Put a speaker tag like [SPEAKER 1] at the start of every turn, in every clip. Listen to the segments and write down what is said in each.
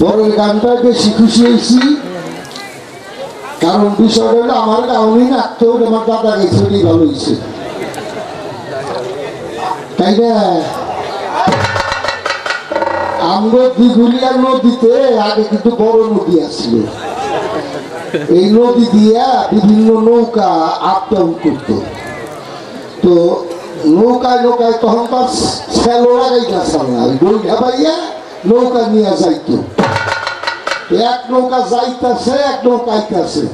[SPEAKER 1] পরের গানটা বেশি খুশি হয়েছি, কারণ বিষয়টা হলো আমার গাউনি নাচতে আমার দাদা গেছে ভালো হয়েছে, তাই না? আমরা দিঘুলিয়া নদীতে আগে কিন্তু বড় নদী আসছিল, এই নদী দিয়া বিভিন্ন নৌকা আপ ডাউন করত। তো নৌকায় নৌকায় তখন তার স্যালো লাগাইতে আসল না, বইটা পাইয়া নৌকা নিয়ে যাইত। এক নৌকা যাইতেছে, এক নৌকা আইতেছে,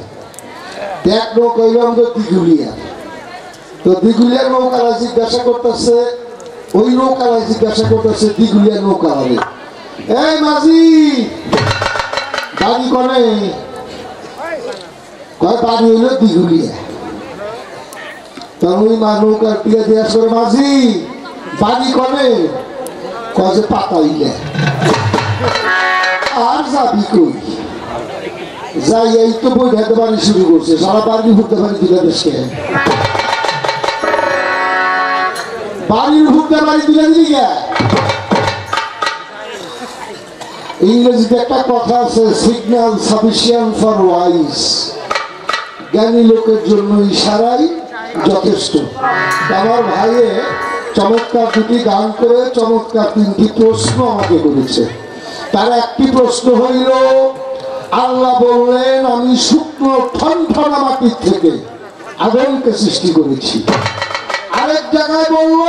[SPEAKER 1] এক নৌকা হইল আমাদের দিঘুলিয়া। তো দিঘুলিয়ার নৌকারা জিজ্ঞাসা করতেছে, ওই নৌকারা জিজ্ঞাসা করতেছে দিঘুলিয়ার নৌকারে, এই মাঝি বাড়ি করে? কয় বাড়ি হইল দিঘুলিয়া। তখন ওই মা নৌকার টিয়া দিয়ে করে, মাঝি বাড়ি করে? কয় যে পাতাইলে। আর যাবি কই? যাই এই তো বই খেতে বাড়ি শুরু করছে, সারা বাড়ি ঘুরতে পারি দিলে দেশকে, বাড়ির ঘুরতে বাড়ি দিলে দিকে। ইংরেজিতে একটা কথা আছে, সিগন্যাল সাফিসিয়েন্ট ফর ওয়াইজ, জ্ঞানী লোকের জন্য ইশারাই যথেষ্ট। আমার ভাইয়ে চমৎকার দুটি গান করে চমৎকার তিনটি প্রশ্ন আমাকে করেছে। তার একটি প্রশ্ন হইল, আল্লাহ বললেন আমি শুকনো ঠনঠনা মাটির থেকে আদমকে সৃষ্টি করেছি। আরেক জায়গায় বলল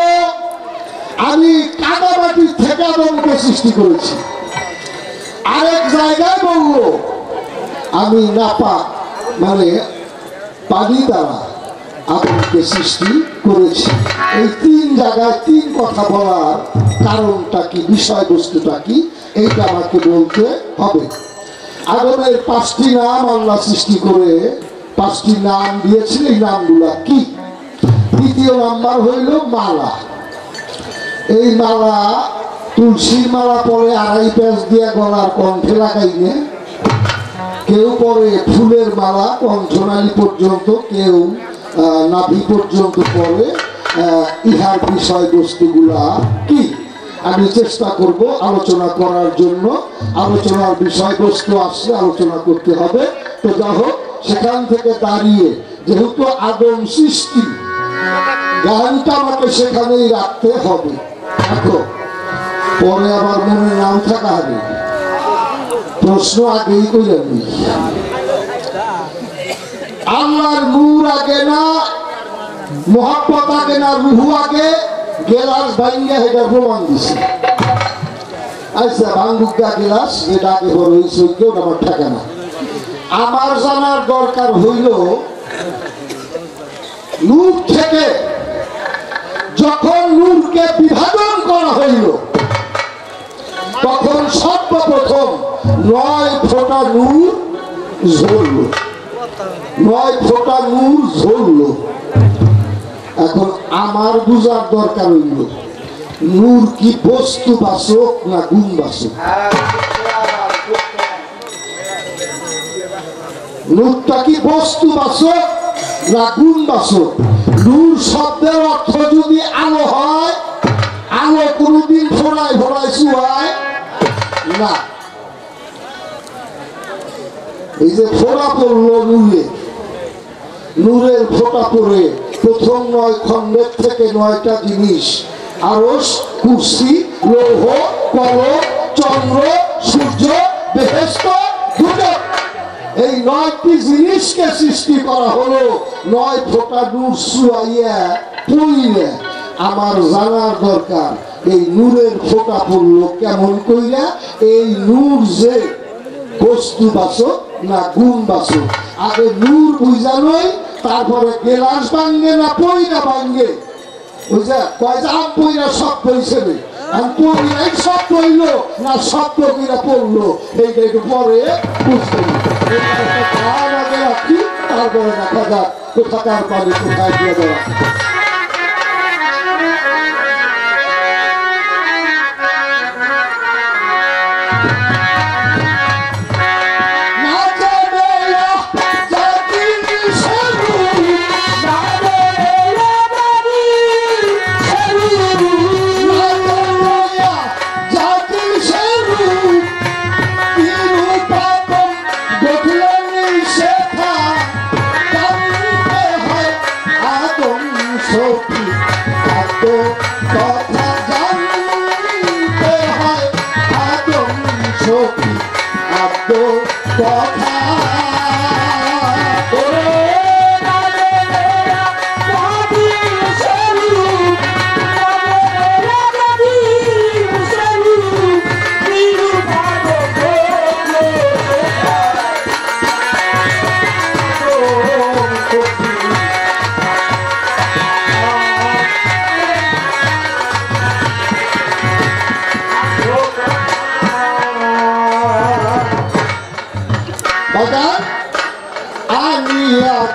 [SPEAKER 1] আমি কাদা মাটির থেকে আদমকে সৃষ্টি করেছি। আরেক জায়গায় বলল আমি নাপাক মানে পানি দ্বারা আদমকে সৃষ্টি করেছি। এই তিন জায়গায় তিন কথা বলার কারণটা কি, বিষয়বস্তুটা কি, এইটা আমাকে বলতে হবে। আদমের 5টি নাম আল্লাহ সৃষ্টি করে 5টি নাম দিয়েছিল, এই নামগুলা কি? দ্বিতীয় নাম্বার হইল মালা। এই মালা তুলসীর মালা পরে 2.5 প্যাঁচ দিয়ে গলার কণ্ঠে লাগাইলে, কেউ পরে ফুলের মালা কণ্ঠনালী পর্যন্ত, কেউ নাভি পর্যন্ত পরে। ইহার বিষয়বস্তুগুলা কি আমি চেষ্টা করব আলোচনা করার জন্য। আলোচনার বিষয়বস্তু আসলে আলোচনা করতে হবে। তো যা হোক, সেখান থেকে দাঁড়িয়ে যেহেতু আদম সৃষ্টি, গানটা আমাকে সেখানেই রাখতে হবে। এখন পরে আবার মনে নাম থাকা হবে, প্রশ্ন আগেই করে আমি, আল্লাহর নূর আগে না মোহাব্বত আগে না রুহু আগে? গেলাস ভাঙ্গে এটা প্রমাণ দিছে। আচ্ছা ভাঙ্গুকা গেলাস যেটা আগে বড় হয়েছে ওটা আমার থাকে না। আমার জানার দরকার হইল নূর থেকে যখন নূরকে বিভাজন করা হইল, তখন সর্বপ্রথম 9 ফোঁটা নূর ঝরল, 9 ফোঁটা নূর ঝরল। এখন আমার বুঝার দরকার হইল নূর কি বস্তু বাচক না গুণ বাচক? নূরটা কি বস্তু বাচক না গুণ বাচক? নূর শব্দের অর্থ যদি আলো হয়, আলো কোনদিন ফোড়ায় ফোড়ায় চুয়ায় না। এই যে ফোড়া পড়লো নূরে, নূরের ফোঁটা পড়ে প্রথম 9 খণ্ডের থেকে 9টা জিনিস, আরশ, কুরসি, লৌহ, কলম, চন্দ্র, সূর্য, বেহেশত, দুজক, এই 9টি জিনিসকে সৃষ্টি করা হলো 9 ফোঁটা নূর ছুঁয়াইয়া পড়িলে। আমার জানার দরকার এই নূরের ফোঁটা পড়লো কেমন কইরা? এই নূর যে বস্তু বাচক না গুণ বাচক? আগে নূর বুঝানোই, তারপরে গেলাস ভাঙ্গে না পয়রা ভাঙ্গে, বুঝা? কয় যে আম পয়রা সব পয়সে নেই, আমি পয়রাই সব পড়ল না শব্দ কিনা পড়লো, এইটা একটু পরে বুঝতে আগে রাখি, তারপরে দেখা যাক কোথাকার পানি কোথায় দিয়ে দেওয়া।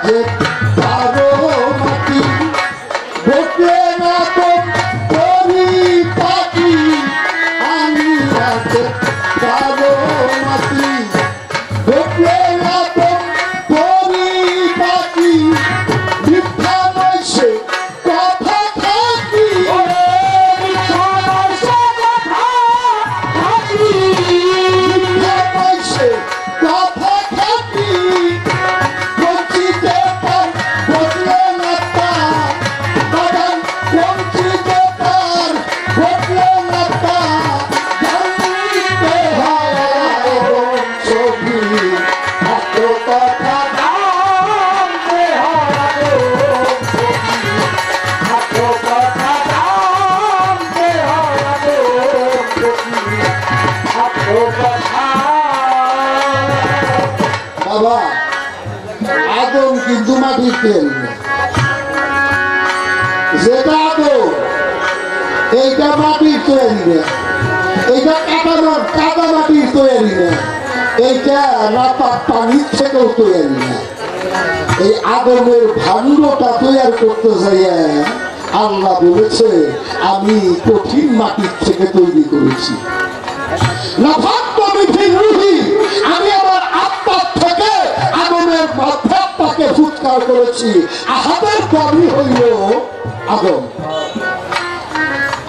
[SPEAKER 1] যে কারো মাটি ঢোকে না তো করি পাখি আমি আছে কারো মাটি ঢোকে না তো করি পাখি মিথ্যা নয় সে কথা থাকি মিথ্যা নয় সে কথা থাকি বঞ্চিতে পার বদলে না তার বাগান বঞ্চিতে পার বদলে না তার জানতে হয় ছবি এত কথা জানতে হয় এত কথা জানতে হয় এত কথা বাবা আদম কিন্তু মাটির তেল যেটা আদম এইটা মাটির তৈরি না এইটা কাদা মাটির তৈরি না এইটা নাপাক পানির থেকেও তৈরি না এই আদমের ভাণ্ডটা তৈরি করতে যাইয়া আল্লাহ বলেছে আমি কঠিন মাটির থেকে তৈরি করেছি আমি আমার আত্মার থেকে আদমের মাথাটাকে ফুৎকার করেছি আহাদের দমই হইল আদম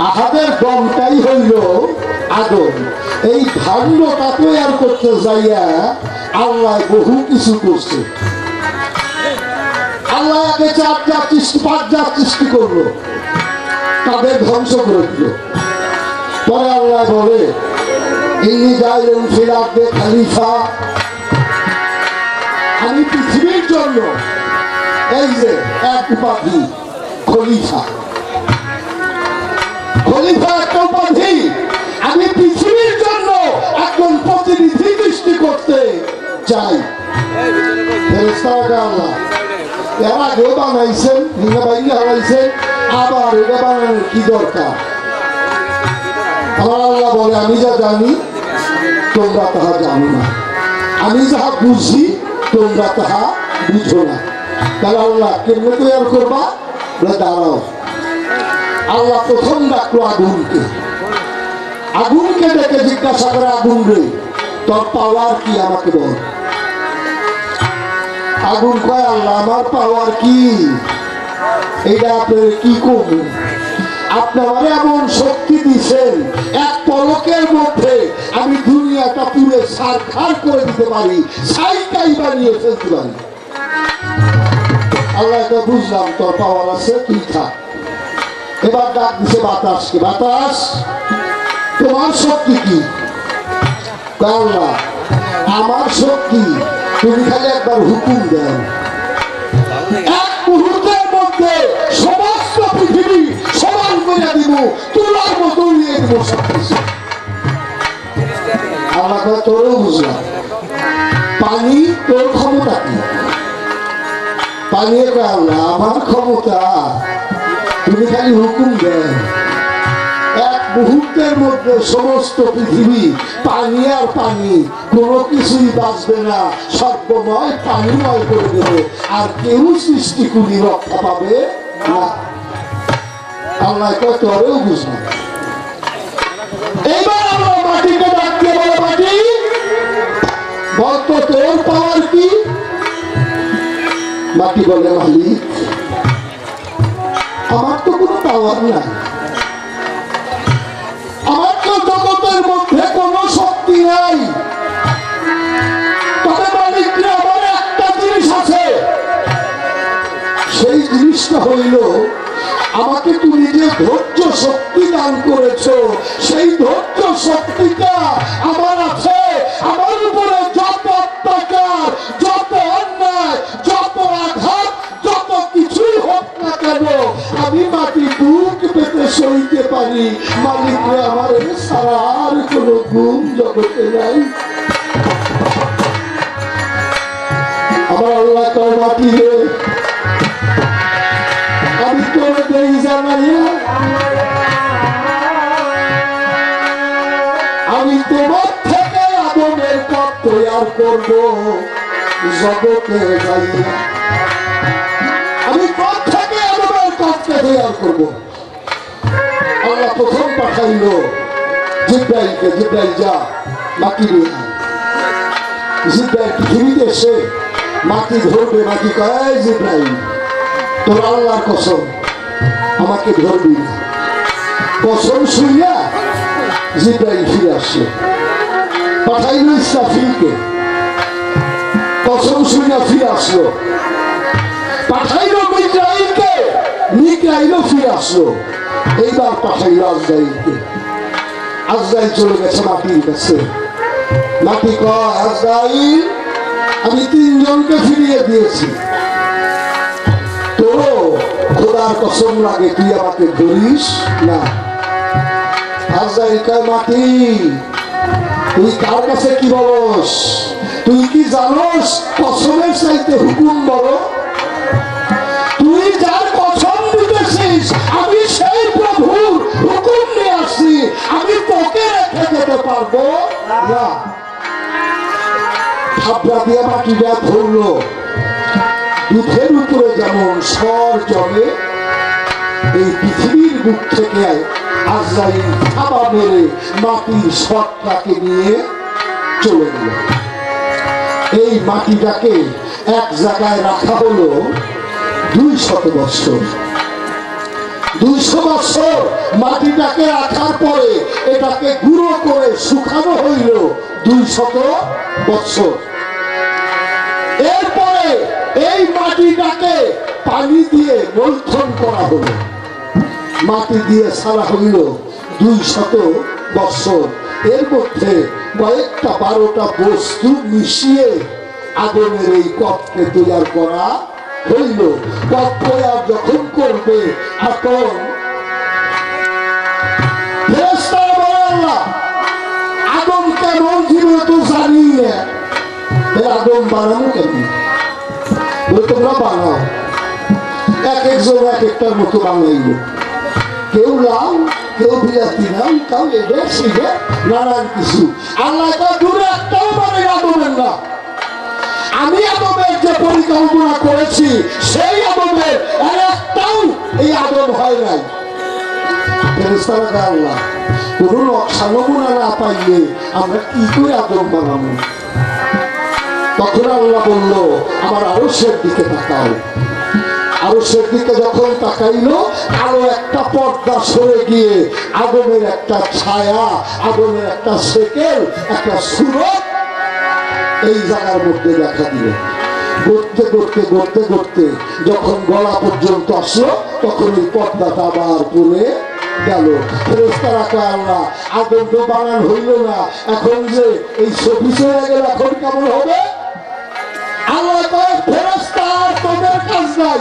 [SPEAKER 1] আহাদের দমটাই হইল আদম এই ভাণ্ডটা তৈরি করতে যাইয়া আল্লাহ বহু কিছু করছে আল্লাহ আগে 5 জাত সৃষ্টি করলো তাদের ধ্বংস করে দিল পরে আল্লাহ বলে খলিফা আমি পৃথিবীর জন্য এই যে এক উপাধি খলিফা খলিফা একটা উপাধি আমি পৃথিবীর জন্য একজন প্রতিনিধি সৃষ্টি করতে চাই আল্লাহ এর আগেও বানাইছেন হিঙ্গাবাইলে হারাইছেন আবার এটা বানানোর কি দরকার আমার আল্লাহ বলে আমি যা জানি তোমরা তাহা জানো না আমি যাহা বুঝি তোমরা তাহা বুঝো না তাহলে আল্লাহ কেমনে তৈরি করবা দাঁড়াও আল্লাহ প্রথম ডাকলো আগুনকে ডেকে জিজ্ঞাসা করে আগুন রে তোর পাওয়ার কি আমাকে বল আগুন কয় আল্লাহ আমার পাওয়ার কি এটা আপনার কি করবো আপনারা এমন শক্তি দিচ্ছেন এক পলকের মধ্যে আমি দুনিয়াটা পুরো সারখার করে দিতে পারি সাইকাই বানিয়ে ফেলতে পারি আল্লাহ এটা বুঝলাম তোর পাওয়ার আছে তুই থাক এবার ডাক দিছে বাতাসকে বাতাস তোমার শক্তি কি আল্লাহ আমার শক্তি তুমি খালি একবার হুকুম দেন এক মুহূর্তের মধ্যে সমস্ত পৃথিবী সমান করে দিব তোলার মতো নিয়ে দিব সবকিছু আমরা তোরও বুঝলাম পানি তোর ক্ষমতা কি পানি আল্লাহ আমার ক্ষমতা তুমি খালি হুকুম দেন এক মুহূর্তের মধ্যে সমস্ত পৃথিবী পানি আর পানি কোনো কিছুই বাঁচবে না সর্বময় পানিময় করে দেবে আর কেউ সৃষ্টি করি রক্ষা পাবে না আল্লাহ তোরেও বুঝলাম এইবার আমরা মাটিকে ডাকতে বলে মাটি বলতো তোর পাওয়ার কি মাটি বলে মালিক আমার তো কোনো পাওয়ার নাই আমার তো জগতের মধ্যে কোনো শক্তি নাই তবে মালিক আমার একটা জিনিস আছে সেই জিনিসটা হইল আমাকে তুমি যে ধৈর্য শক্তি দান করেছো সেই ধৈর্য শক্তিটা আমার আছে আমার উপরে যত অত্যাচার যত অন্যায় যত আঘাত যত কিছুই হোক না কেন আমি মাটি বুক পেতে সইতে পারি মালিকরে আমার সারা আর কোনো গুণ জগতে নাই আমার আল্লাহ কর মাটি রে আমি তোর দেই জানাইয়া আমি তোমার থেকে আদমের পথ তৈরি করবো জগতে যাইয়া তৈরি করব। আল্লাহ প্রথম পাঠাইলো জিব্রাইলকে, জিব্রাইল যা মাটি নিয়ে আয়। জিব্রাইল পৃথিবীতে এসে মাটি ধরবে, মাটি কয় জিব্রাইল তোর আল্লাহর কসম আমাকে ধরবি না। কসম শুইয়া জিব্রাইল ফিরে আসলো, পাঠাইলো ইসরাফিলকে, কসম শুইয়া ফিরে আসলো, পাঠাইলো মিকাইলকে, মিকাইলও ফিরে আসলো, এইবার পাঠাইলো আজরাইলকে। আজরাইল চলে গেছে মাটির কাছে। মাটি কয় আজরাইল আমি 3 জনকে ফিরিয়ে দিয়েছি, তো খোদার কসম লাগে তুই আমাকে ধরিস না। আজরাইল কয় মাটি তুই কার কাছে কি বলস? তুই কি জানোস কসমের চাইতে হুকুম বড়? তুই যার কসম দিতেছিস আমি সেই প্রভুর হুকুম নিয়ে আসছি, আমি তোকে রেখে যেতে পারবো না। থাবড়া দিয়ে মাটিটা ধরলো, দুধের উপরে যেমন স্বর জমে, এই পৃথিবীর বুক থেকে আজরাইল থাবা মেরে মাটির স্বরটাকে নিয়ে চলে গেল। এই মাটিটাকে এক জায়গায় রাখা হলো 200 বছর। 200 বছর মাটিটাকে রাখার পরে এটাকে গুঁড়ো করে শুকানো হইল 200 বছর। এরপরে এই মাটিটাকে পানি দিয়ে মন্থন করা হলো, মাটি দিয়ে সারা হইল 200 বছর। এর মধ্যে কয়েকটা 12টা বস্তু মিশিয়ে আগুনের এই কপকে তৈরি করা হইল। কপ তৈরি যখন করবে এখন ফেরেশতারা বলে আল্লাহ আগুন কেমন জীবনে তো জানি না, আগুন বানানো কেমন? তোমরা বানাও। এক একজন এক একটার মতো বানাইল, কেউ লাল, কেউ বিলাতি নাম, কেউ এটা সেটা নানান কিছু। আল্লাহ দূরে একটাও মানে আদমের না। আমি আদমের যে পরিকল্পনা করেছি সেই আদমের একটাও এই আদম হয় নাই। ফেরেশতারা আল্লাহ কোন নকশা নমুনা না পাইলে আমরা কি করে আদম বানাবো? তখন আল্লাহ বলল আমার আরশের দিকে তাকাও। আরশের দিকে যখন তাকাইলো আরো একটা পর্দা সরে গিয়ে আদমের একটা ছায়া, আদমের একটা শেকেল, একটা সুরত এই জায়গার মধ্যে দেখা দিল। করতে করতে করতে করতে যখন গলা পর্যন্ত আসলো তখন এই পর্দাটা আবার পড়ে গেল। ফেরেশতারা কয় আল্লাহ আদম তো বানান হইল না, এখন যে এই ছবি চলে গেল এখন কেমন হবে? আল্লাহ কয় ফেরেশতা তোদের কাজ নাই,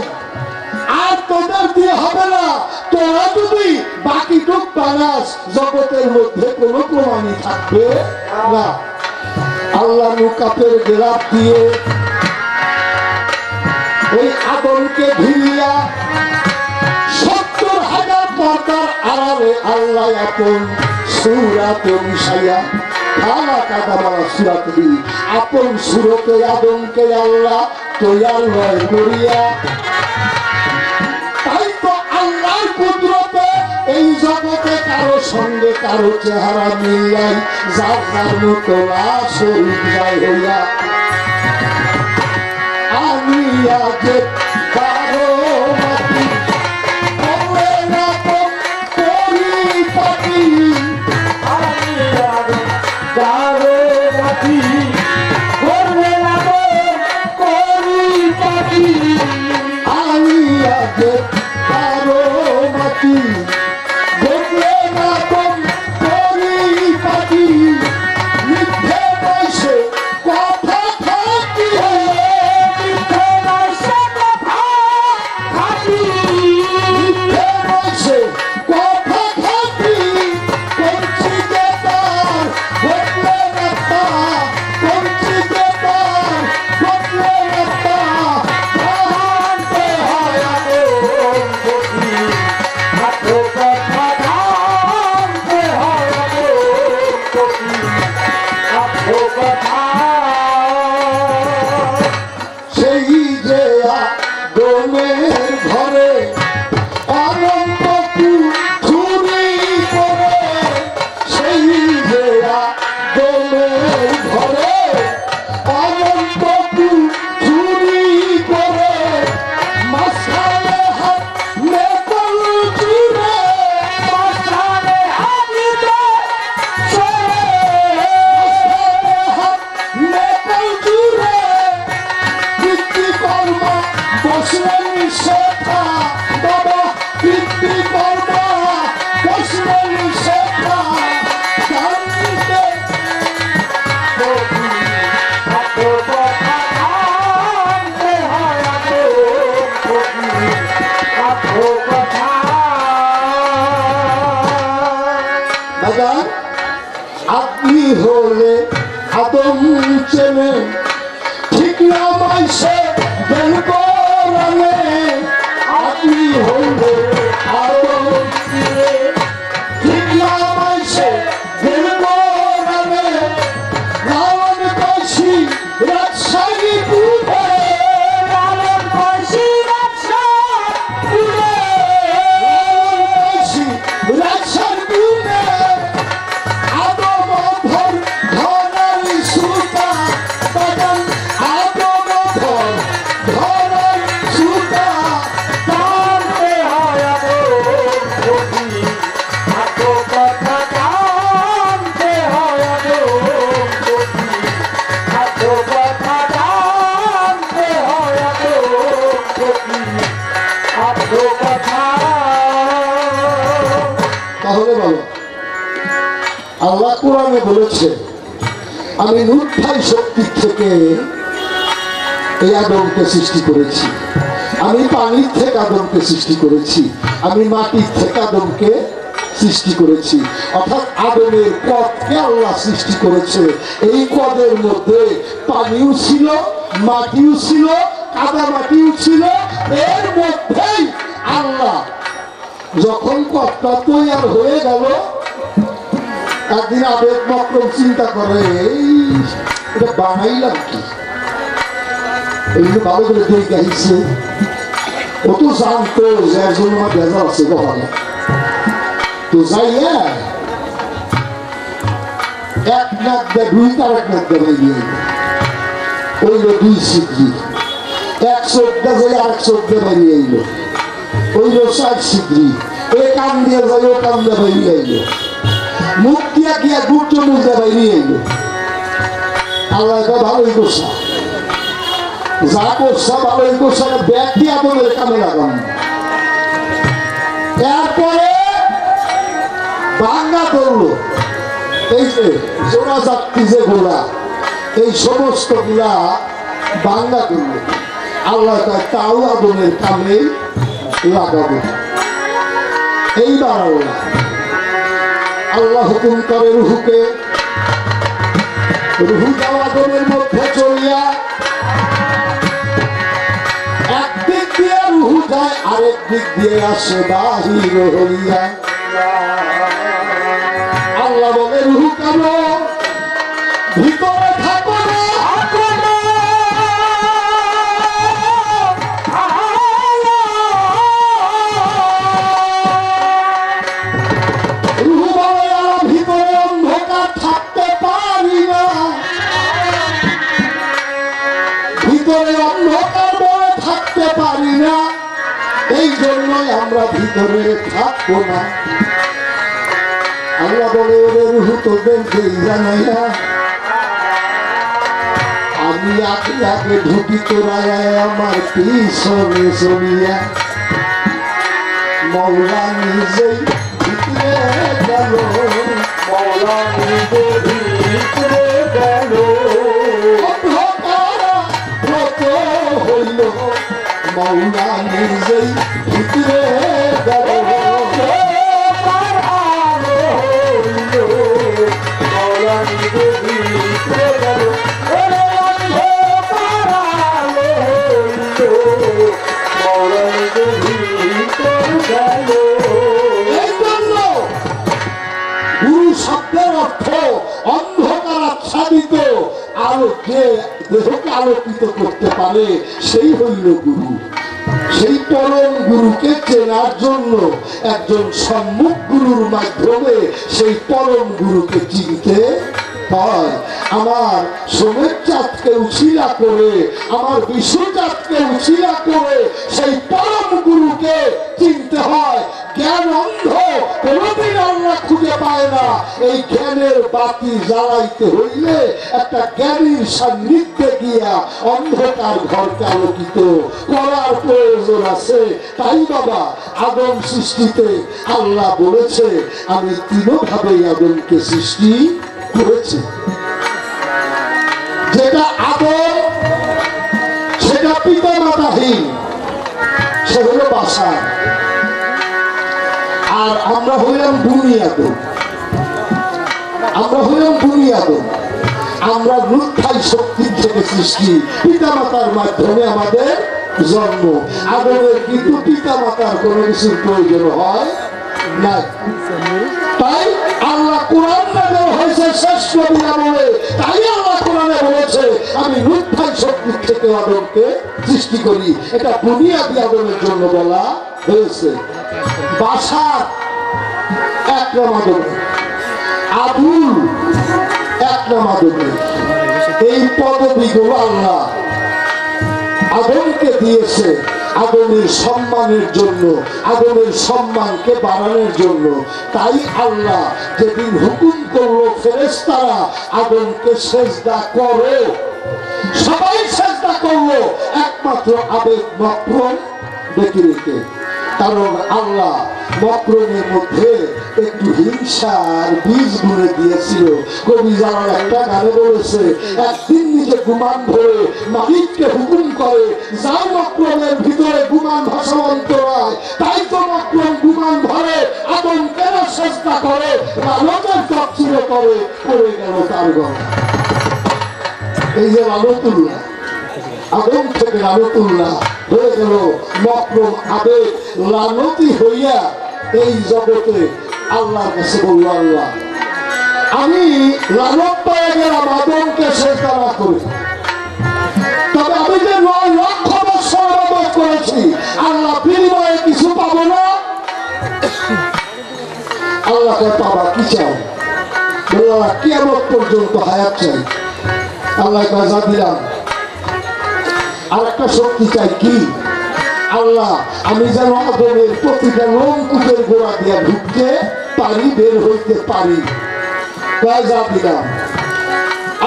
[SPEAKER 1] আর তোদের দিয়ে হবে না। তোরা যদি বাকিটুক বানাস জগতের মধ্যে কোনো প্রমাণই থাকবে না। আল্লাহ মুকাফের গেলাপ দিয়ে ওই আদমকে ঘিরিয়া 70,000 পর্দার আড়ালে আল্লাহ আপন সূরাতে মিশাইয়া খালা কাদামালা সূরাত দিয়ে আপন সূরতে আদমকে আল্লাহ তৈরি করিয়া, তাই তো আল্লাহর কুদরতে এই জগতে কারো সঙ্গে কারো চেহারা মিল নাই, যার যার মতো শরীর যায় হইয়া। আমি আজ কারো মাটি কমে না করি পাখি, আমি আজ কারো মাটি করবে না করি পাখি, আমি আজ কারো মাটি করবে না করি পাখি, মিথ্যে বয়সে কথা থাকি, মিথ্যে বয়সে কথা আপনি হলে আদম চেনে ঠিক না মাইসে বের কোরআনে আপনি হলে আদম চেনে ঠিক না মাইসে বের কোরআনে লালন কইছি রাজশাহী পুরে লালন কইছি রাজশাহী পুরে আদম ধর ধরার সুতা বাদাম আদম ধর ধরার সুতা টানতে হয় আদো কথা টানতে হয় আদো কথা টানতে হয় আদো কথা। তাহলে বলো আল্লাহ কোরআনে বলেছে আমি নুৎফাই শক্তি থেকে এই আদমকে সৃষ্টি করেছি, আমি পানির থেকে আদমকে সৃষ্টি করেছি, আমি মাটির থেকে আদমকে সৃষ্টি করেছি। অর্থাৎ আদমের পদকে আল্লাহ সৃষ্টি করেছে। এই পদের মধ্যে পানিও ছিল, মাটিও ছিল, কাদা মাটিও ছিল। এর মধ্যেই আল্লাহ যখন পদটা তৈরি হয়ে গেল একদিন আবেগ মক্রম চিন্তা করে এটা বানাইলাম কি, এইগুলো ভালো করে দেখে আহিছে। ও তো জানতো যে একজন আমার বেজার আছে কখনো তো যাইয়া এক নাক দেয় দুই তার এক নাক দেয় ওইলো দুই সিদ্ধি এক চোখ দিয়ে যাই আরেক চোখ দিয়ে বেরিয়ে এলো ওইলো চার সিদ্ধি এ কান দিয়ে যাই ও কান দিয়ে বেরিয়ে এলো মুখ দিয়া গিয়া দুটো মুখ দিয়ে বেরিয়ে এলো। আল্লাহ এটা ভালোই করছে, যা করছে ভালোই করছে, ব্যাগ দিয়ে আপনাদের কামে লাগান। এরপরে ভাঙ্গা করলো এই যে জোড়া যাত্রী যে ঘোড়া এই সমস্ত গুলা ভাঙ্গা করলো। আল্লাহ তাও আদমের কামে লাগাবো। এইবার আল্লাহ হুকুম করে রুহুকে, রুহু যাও আদমের মধ্যে চলিয়া একদিক দিয়ে রুহু যায় আরেক দিক দিয়ে আসে বাহির হইয়া। আল্লাহ বলে রুহু কেন ভিতরে থাকো না, রুহু বলে আমরা ভিতরে অন্ধকার থাকতে পারি না, ভিতরে অন্ধকার বলে থাকতে পারি না, এই জন্যই আমরা ভিতরে থাকবো না। আল্লাহ বলে ওরে রুহু তোদেরকে জানাই না আমি আগে আগে ঢুকি তোরায় আমার পিছনে চলিয়া মৌলা নিজেই ভিতরে গেল, মৌলা নিজে ভিতরে গেল, হইল মৌলা নিজেই ভিতরে গেল। গুরু শব্দের অর্থ অন্ধকার আচ্ছাদিত আলোকে দেহকে আলোকিত করতে পারে, সেই হইল গুরু। সেই পরম গুরুকে চেনার জন্য একজন সম্মুখ গুরুর মাধ্যমে সেই পরম গুরুকে চিনতে হয়। আমার সোমের চাঁদকে উছিলা করে, আমার বিষ্ণু চাঁদকে উছিলা করে সেই পরম গুরুকে চিনতে হয়। জ্ঞান অন্ধ কোনদিন আল্লাহ খুঁজে পায় না। এই জ্ঞানের বাতি জ্বালাইতে হইলে একটা জ্ঞানীর সান্নিধ্যে গিয়া অন্ধকার ঘরকে আলোকিত করার প্রয়োজন আছে। তাই বাবা আদম সৃষ্টিতে আল্লাহ বলেছে আমি তিনভাবেই আদমকে সৃষ্টি করেছি। যেটা আদম সেটা পিতা মাতাহীন, সে হলো বাসা, আর আমরা হইলাম বুনিয়াদ। আমরা হইলাম বুনি আদম, আমরা রূপঠাই শক্তির থেকে সৃষ্টি, পিতা মাতার মাধ্যমে আমাদের জন্ম। আদমের কিন্তু পিতা মাতার কোনো কিছুর প্রয়োজন হয় না। তাই আল্লাহ কোরআন নামে হয়েছে শ্রেষ্ঠ বিনামূল্যে। তাই আল্লাহ কোরআনে বলেছে আমি রূপঠাই শক্তির থেকে আদমকে সৃষ্টি করি। এটা বুনিয়াদি আদমের জন্য বলা হয়েছে। বাসার এক নাম আদম, আবুল এক নাম আদমের। এই পদবিগুলো আল্লাহ আদমকে দিয়েছে আদমের সম্মানের জন্য, আদমের সম্মানকে বাড়ানোর জন্য। তাই আল্লাহ যেদিন হুকুম করলো ফেরেশতারা আদমকে সেজদা করো, সবাই সেজদা করলো একমাত্র আবেগ মক্রম ডেকে রেখে। কারণ আল্লাহ মক্রমের মধ্যে একটু হিংসার বীজ বুনে দিয়েছিল। কবি জালাল একটা গানে বলেছে, একদিন নিজে গুমান ধরে মালিককে হুকুম করে, যার মক্রমের ভিতরে গুমান ভাসবন্ত হয়। তাই তো মক্রম গুমান ধরে আদম কেন চেষ্টা করে, লালনের তফসিল করে পড়ে গেল তার গলা। এই যে লালতুল্লাহ, আদম থেকে লালতুল্লাহ হয়ে গেল মক্রম আবেগ লালতি হইয়া এই জগতে আল্লাহর কাছে বলল, আল্লাহ আমি লালত পেয়ে গেলাম আদমকে সেজদা না করে, তবে আমি যে 9 লক্ষ বছর ইবাদত করেছি আল্লাহ বিনিময়ে কিছু পাবো না? আল্লাহকে পাবা কি চাও? বললাম কিয়ামত পর্যন্ত হায়াত চাই। আল্লাহ যা দিলাম, আর একটা শক্তি চাই। কি? আল্লাহ আমি যেন আদমের প্রতিটা লোমকূপের গোড়া দিয়া ঢুকতে পারি, বের হইতে পারি। যা দিলাম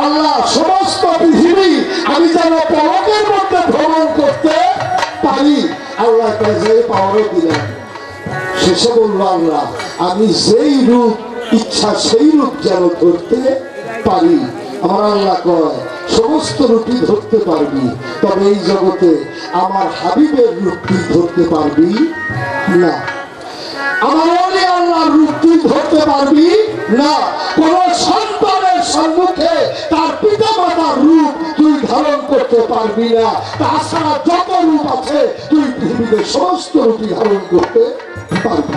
[SPEAKER 1] আল্লাহ সমস্ত পৃথিবী আমি যেন পলকের মধ্যে ভ্রমণ করতে পারি। আল্লাহ যে পাওয়ারও দিলাম। শেষে বলল আল্লাহ আমি যেই রূপ ইচ্ছা সেই রূপ যেন ধরতে পারি। আমার আল্লাহ কয় সমস্ত রূপই ধরতে পারবি, তবে এই জগতে আমার হাবিবের রূপ তুই ধরতে পারবি না। আমার ওলি আল্লাহর রূপ তুই ধরতে পারবি না। কোন সন্তানের সম্মুখে তার পিতা মাতার রূপ তুই ধারণ করতে পারবি না। তাছাড়া যত রূপ আছে তুই পৃথিবীতে সমস্ত রূপই ধারণ করতে পারবি।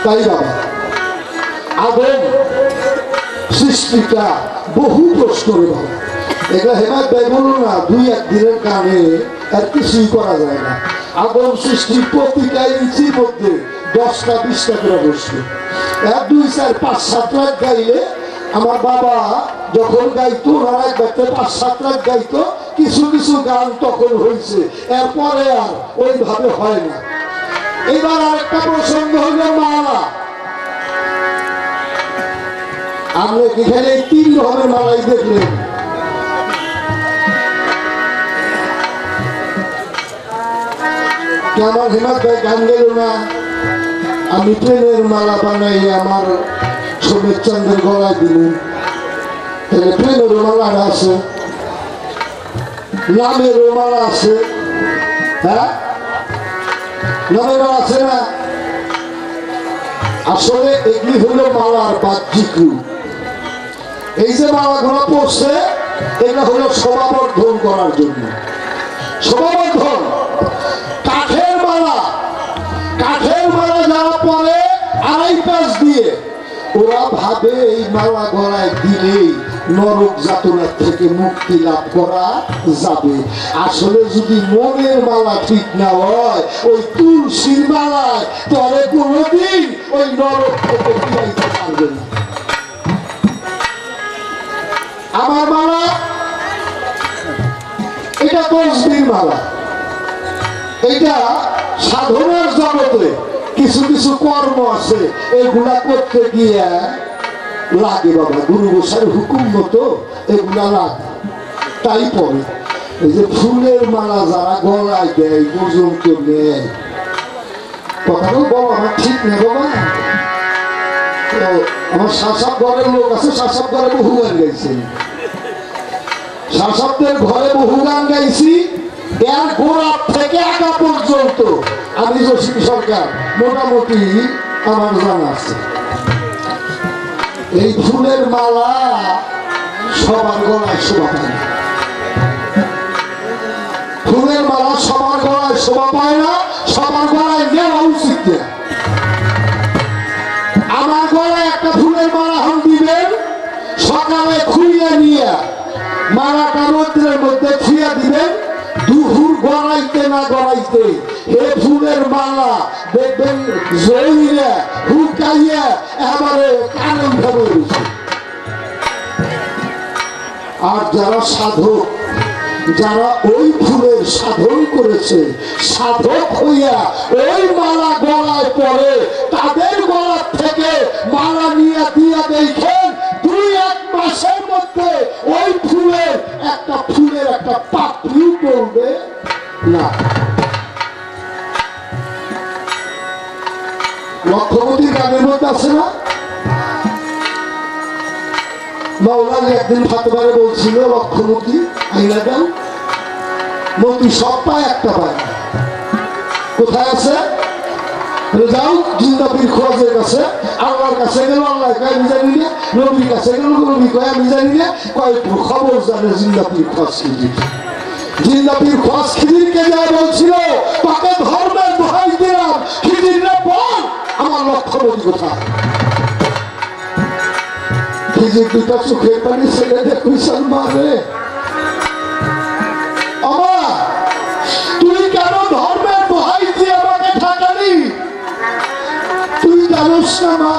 [SPEAKER 1] তাই বাবা আদম সৃষ্টিটা বহু প্রশ্ন রে বাবা। এগুলা হেমায়ত ভাই বলল না 2-1 দিনের কানে আর কিছুই করা যায় না। আদম সৃষ্টির প্রতিটা ইঞ্চির মধ্যে 10টা-20টা করে বসবে। 1, 2, 4, 5, 7 রাত গাইলে আমার বাবা যখন গাইতো ওনারা 5-7 রাত গাইতো। কিছু কিছু গান তখন হয়েছে, এরপরে আর ওইভাবে হয় না। এবার আরেকটা প্রসঙ্গ হলো মালা। আমরা এখানে 3 রকমের মালাই দেখলেন। আমার হেমাত ভাই গান গেল না, আমি প্রেমের মালা বানাই আমার সোমের চন্দ্রের গলায় দিলেন। প্রেমের মালা আছে, নামের মালা আছে। হ্যাঁ নামের মালা আছে না? আসলে এগুলি হলো মালার বাহ্যিক রূপ। এই যে মালাগুলো পড়ছে এটা হলো শোভাবর্ধন করার জন্য। শোভাবর্ধন কাঠের মালা, কাঠের মালা যারা পরে 2.5 পাশ দিয়ে ওরা ভাবে এই মালা গলায় দিলেই নরক যাতনার থেকে মুক্তি লাভ করা যাবে। আসলে যদি মনের মালা ঠিক না হয় ওই তুলসীর মালায় তবে কোনোদিন ওই নরক থেকে ফিরাইতে পারবে না। আমার মালা এটা তসবির মালা। এটা সাধনার জগতে কিছু কিছু কর্ম আছে, এগুলা করতে গিয়ে লাগে বাবা, গুরু গোসাইয়ের হুকুম মতো এগুলা লাগে। তাই পরে এই যে ফুলের মালা যারা গলায় দেয় পর্যন্ত নেয়, কথাটা বলো আমার ঠিক নেই বাবা। আমার শাসক ঘরের লোক আছে, শাসক ঘরে বহু গান গাইছেন, শাসকদের ঘরে বহু গান গাইছি। এর গোড়া থেকে আগা পর্যন্ত আমি জসিম সরকার মোটামুটি আমার জানা আছে। এই ফুলের মালা সবার গলায় শোভা পায় না। ফুলের মালা সবার গলায় শোভা পায় না, সবার গলায় নেওয়া উচিত না। আমার গলায় একটা ফুলের মালা হন দিবেন, সকালে খুইয়া নিয়ে মালাটা রৌদ্রের মধ্যে ছুঁয়া দিবেন, দুপুর গড়াইতে না গড়াইতে হে ফুলের মালা দেখবেন জড়িয়ে হুকাইয়া এবারে কানে উঠে বলছে। আর যারা সাধক, যারা ওই ফুলের সাধন করেছে, সাধক হইয়া ওই মালা গলায় পড়ে, তাদের গলার থেকে মালা নিয়ে দিয়া দেখেন 2-1 মাসের মধ্যে ওই ফুলের একটা পাপড়ি পড়বে না। লক্ষ্যবতী গানের মধ্যে আছে না, মাওলানা একদিন ফাতেমারে বলছিল লক্ষ্যবতী আইনা দাও, মতি সব পায় একটা পায় না। কোথায় আছে? যাও জিন্দা পীর খোয়াজের কাছে, আল্লাহর কাছে গেল আল্লাহ কয় আমি জানি না, নবীর কাছে গেল নবী কয় আমি জানি না, কয় খবর জানে জিন্দা পীর খোয়াজ খিজির। জিন্দা পীর খোয়াজ খিজিরকে যা বলছিল তাকে ধর্মের দোহাই দিলাম, খিজির না বল আমার লক্ষ্যবতী কোথায়। খিজির দুটা চোখের পানি ছেলে দেখুইছেন মারে, আমার তুই কেন ধর্মের দোহাই দিয়ে আমাকে ঠাকালি? তুই জানোস না মা,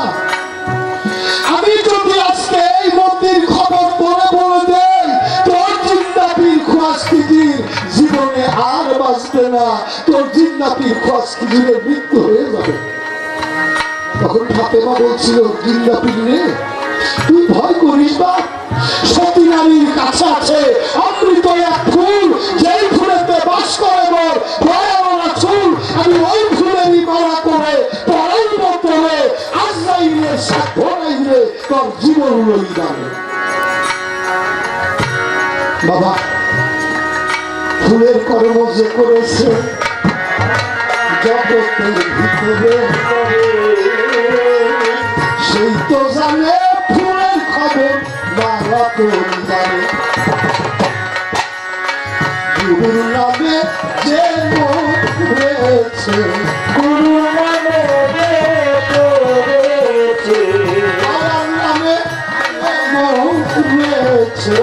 [SPEAKER 1] আমি যদি আজকে এই মন্দির খবর বলে বলে দেই তোর জিন্দা পীর খোয়াজ খিজির জীবনে আর বাঁচবে না, তোর জিন্দা পীর খোয়াজ খিজিরের মৃত্যু হয়ে যাবে। তখন ফাতেমা বলছিল জিন্দা পীর রে তুই ভয় করিস না, সতী নারীর কাছে আছে অমৃত এক ফুল, যেই ফুলেতে বাস করে মোর ভয়াবনা চুল, আমি ওই ফুলেরই মালা করে পরাই বদলে আজরাইলের সাথে নাইলে তোর জীবন লই যাবে। বাবা ফুলের কর্ম যে করেছে জগতের ভিতরে সেই তো জানে ফুলের খবর মালা তোর জানে। গুরুর নামে যে মরেছে, গুরুর নামে আমার নামে মরেছে,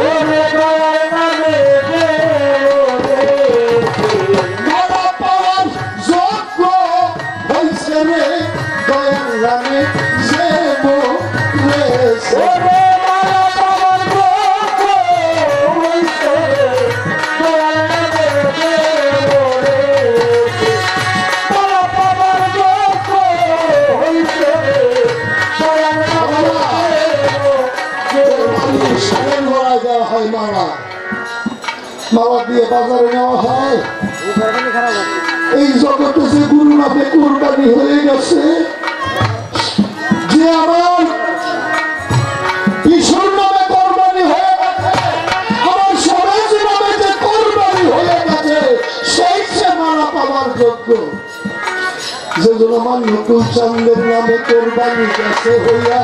[SPEAKER 1] মালা পাওয়ার যোগ্য হয়েছে রে দয়াল নামে যে মরেছে। মালা দিয়ে বাজারে নেওয়া হয়, এই জগতে যে গুরু নামে কোরবানি হয়ে গেছে, যে আমার ঈশ্বর নামে কোরবানি হয়ে গেছে, আমার সমাজ নামে যে কোরবানি হয়ে গেছে, সেই সে মালা পাওয়ার যোগ্য। যেগুলো আমার নতুন চান্দের নামে কোরবানি গেছে হইয়া,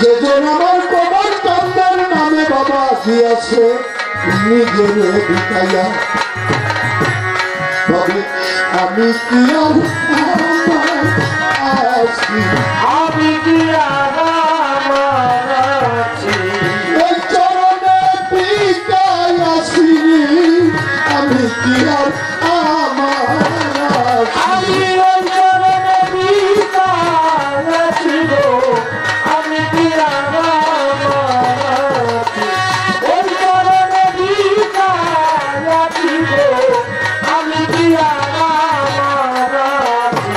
[SPEAKER 1] যেজন আমার কবর চান্দের নামে বাবা দিয়েছে নিজের ঢুকাইয়া, তবে আমি কি আর আছি, আমি কি আর আছি, ওই চরণে পিকাই আছি, আমি কি আর আমার আছি, ওই চরণে পিকাই আছি, আমি কি আর আছি, ওই চরণে পিকাই আছি, আমি কি আর আছি।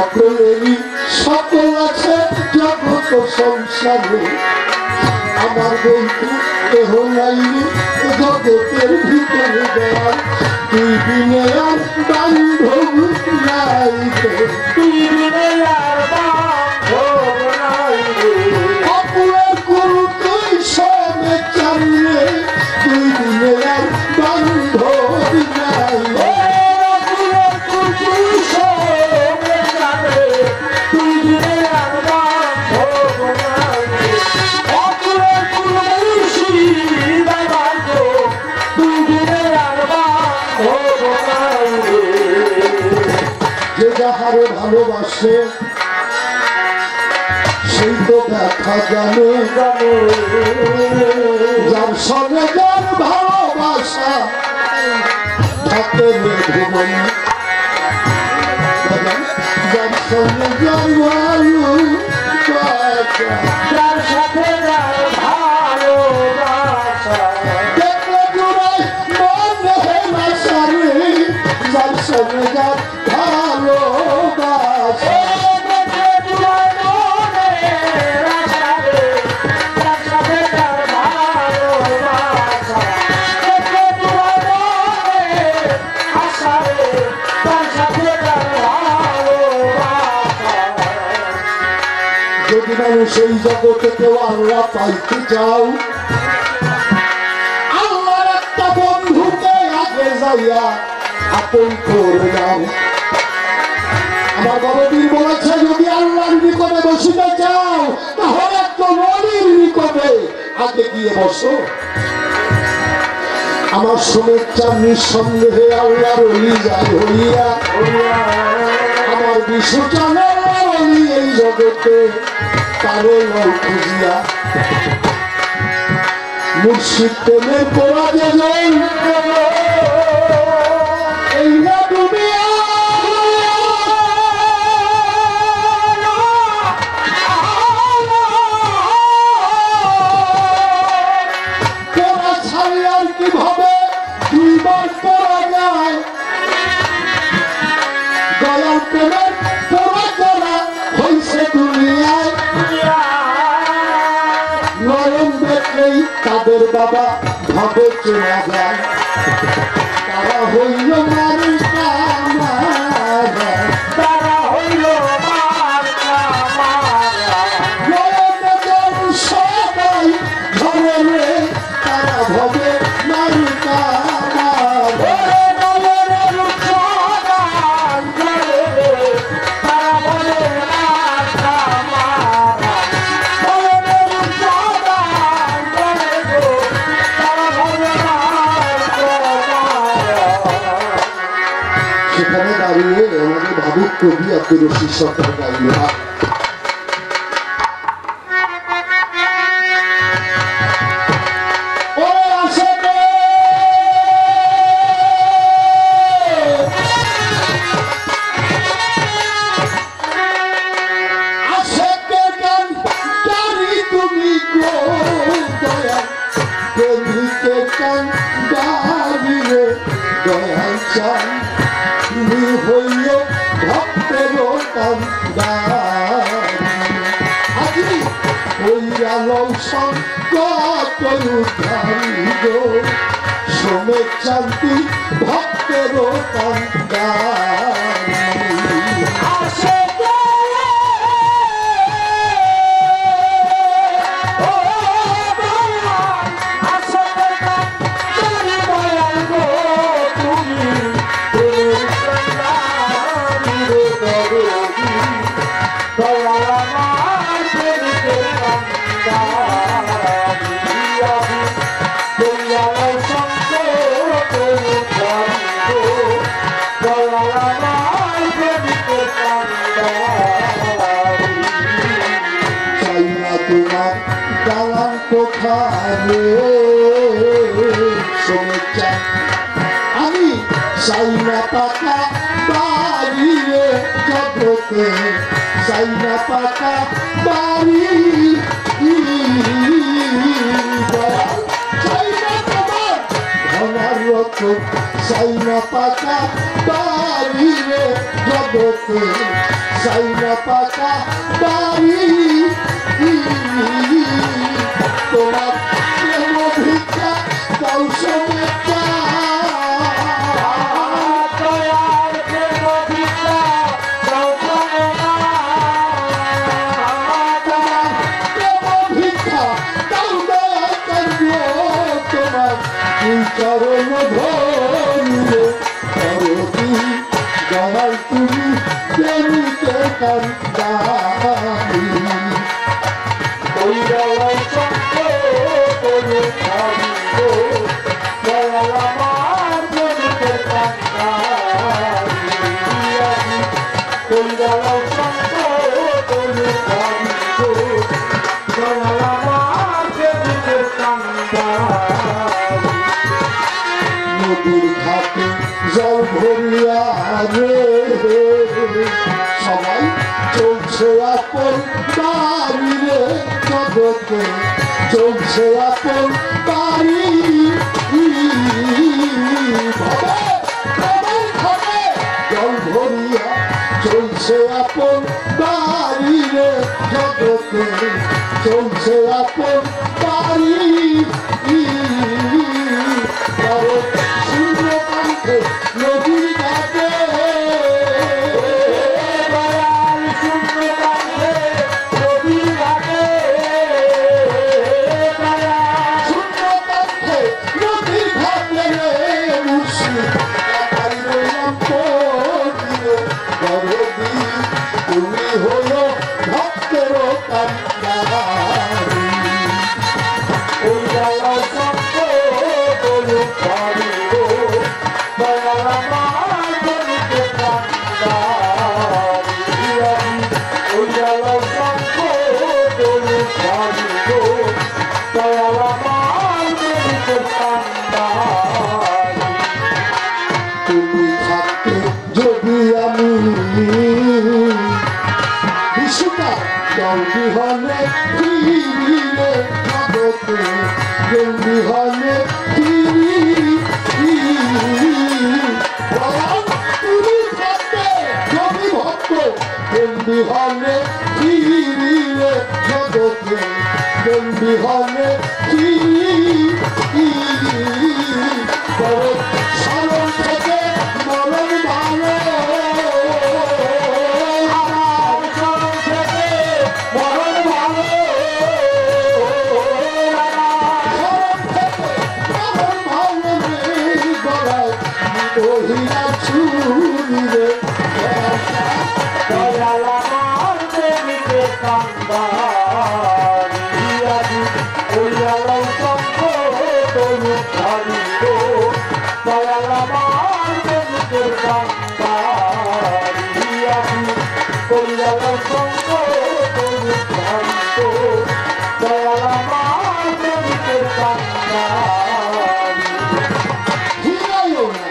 [SPEAKER 1] সকলেরই সকল আছে জগৎ সংসারে, আমার বন্ধু কেহ নাই জগতের ভিতরে দেওয়ার, তুই বিনে আর বান্ধব নাই রে, তুই বিনে আর বান্ধব নাই রে, অপুরের গুরু তুই সবে চাইলে, তুই বিনে আর বান্ধব নাই রে, অপুরের গুরু তুই সবে চাইলে, তুই বিনে আর বান্ধব নাই রে, অপুরের গুরু তুই বান্ধব, তুই বিনে আর বান্ধব নাই রে। যে যাহারে ভালোবাসে সেই তো ব্যথা জানে, যার সঙ্গে যার ভালোবাসা থাকে ভুবন, যার সঙ্গে যার ভালোবাসা, যার সাথে যার ভালোবাসা দেখলে জুড়াই মনে বাসা রে, যার সঙ্গে যার ভালোবাসা যদি মানুষ এই জগতে কেউ আল্লাহ পাইতে চাও, আল্লাহর একটা বন্ধুকে আগে যাইয়া আপন করে দাও। আমার বাবাবীর বলেছে যদি আল্লাহর নিকটে বসিতে চাও তাহলে একজন নবীর নিকটে আগে গিয়ে বসো। আমার শুভেচ্ছা নিঃসন্দেহে আল্লাহর ওলি যায় হইয়া, আমার বিশ্বচানের ওলি এই জগতে কারো নয় খুঁজিয়া, মুর্শিদ প্রেমের পোড়া যে এই না ডুবিয়া পোড়া ছাড়ি আর কিভাবে দুইবার পোড়া যায়, দয়াল প্রেমের পোড়া করা হয়েছে দুনিয়ায়, নয়ন দেখলেই তাদের বাবা ভাবে চেনা যায়, তারা হইল মার্কা মারা, তারা হইল মার্কা মারা, নয়ন সবাই ধরে রে, তারা ভাবে মার্কা মারা, সেখানে দাঁড়িয়ে আমাদের ভাবুক কবি আব্দুর রশিদ সরকার গাইলেন, তুমি হইল ভক্তের আজি হইয়া সংকট উদ্ধারিত, শ্রমের শান্তি ভক্তের তোমার দালান কোঠারে শুনেছেন আমি সাইনা পাকা বাড়ি রে জগতে, সাইনা পাকা বাড়ি সাইনা তোমার ধনার সাইনা পাকা বাড়ি রে জগতে সাইনা পাকা বাড়ি তোমার প্রেম ভিক্ষা দাও সমেতা দয়ার প্রেম ভিক্ষা দাও সমেতা তোমার প্রেম ভিক্ষা দাও দয়া করো তোমার চরণ ধরিলে করবি দয়াল তুমি প্রেমিকে কান্দানি ওই দয়াল সঙ্গ করে ভাবিব দয়াল আমার প্রেমিকে কান্দানি ওই দয়াল সঙ্গ করে ভাবিব দয়াল আমার প্রেমিকে কান্দানি নদীর ঘাটে জল ভরিয়া রে সবাই চলছে আপন বাড়ি রে জগতে চলছে আপন বাড়ি জল ভরিয়া চলছে আপন বাড়ি রে জগতে চলছে আপন বাড়ি নদীর ঘাটে দয়াল শূন্য কাঁধে নদীর ঘাটে শূন্য কাঁধে নদীর ঘাটে রে মুর্শিদ তুমি হলো ভক্তের কান্দারি ওই দয়াল সঙ্গ করু ভাবিব দয়াল আমার প্রেমিকে কান্দারি ওই দয়াল সঙ্গ করু ভাবিব দয়াল আমার প্রেমিকে কান্দারি তুমি থাকতে যদি আমি বিশ্বটা জলবিহনে ফিরিলে জগতে জলবিহনে ফিরি তুমি থাকতে যদি ভক্ত জলবিহনে ফিরিলে জগতে জলবিহনে ফিরি সারণ থেকে মরণ ভালো আমার সারণ থেকে মরণ ভালো সারণ থেকে মরণ ভালো রে গলায় ওহিরা ছুরি রে দয়াল আমার প্রেমিকে কান্দারি দয়াল সঙ্গ করু ভাবিব দয়াল আমার প্রেমিকে কান্দারি দয়াল সঙ্গ করু ভাবিব দয়াল আমার প্রেমিকে কান্দারি হিরাইও না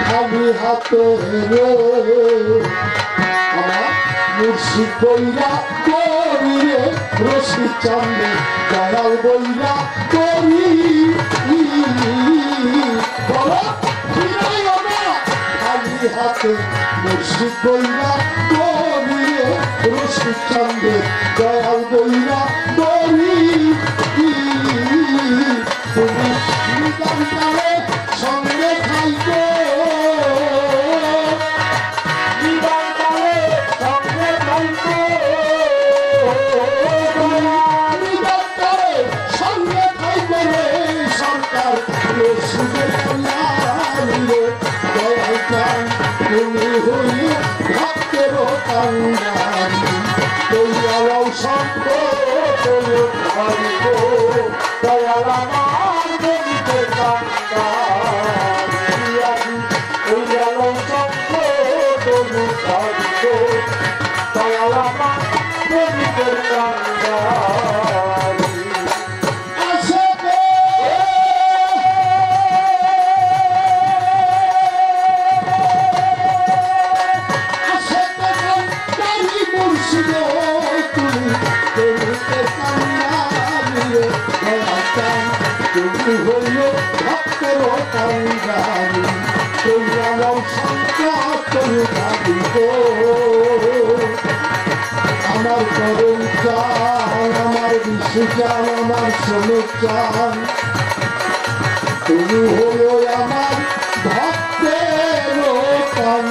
[SPEAKER 1] খালি হাতে রে আমার মুর্শিদ বইরা করি রে রশিদ চান্দে দয়াল বইরা করি বলো ফিরাইও না খালি হাতে মুর্শিদ বইরা করি রে রশিদ চান্দে দয়াল বইরা করি তুমি নিতান্তরে সঙ্গে খাইতে সঙ্গে খাইতে রে সরকার দয়াল চান তুমি হইলে ভক্তের কান্দারি দয়াল সঙ্গ করু ভাবিব দয়াল আমার প্রেমিকে কান্দারি দয়াল সঙ্গ করু ভাবিব দয়াল আমার প্রেমিকে কান্দারি তুমি হইল ভক্তের কাঙ্গারি তোমরা নাও সন্তান ভাবি গো আমার করম চান আমার বিশ্ব চান আমার শ্রমিক চান তুমি হলো আমার ভক্তের কান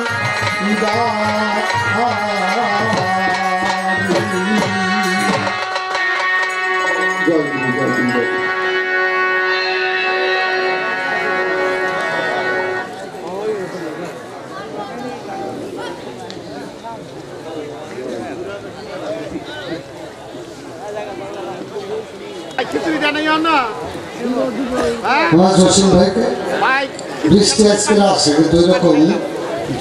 [SPEAKER 1] জয় গুরু জয় গুরু জসিম ভাইকে বৃষ্টি আজকে আসছে কিন্তু এরকম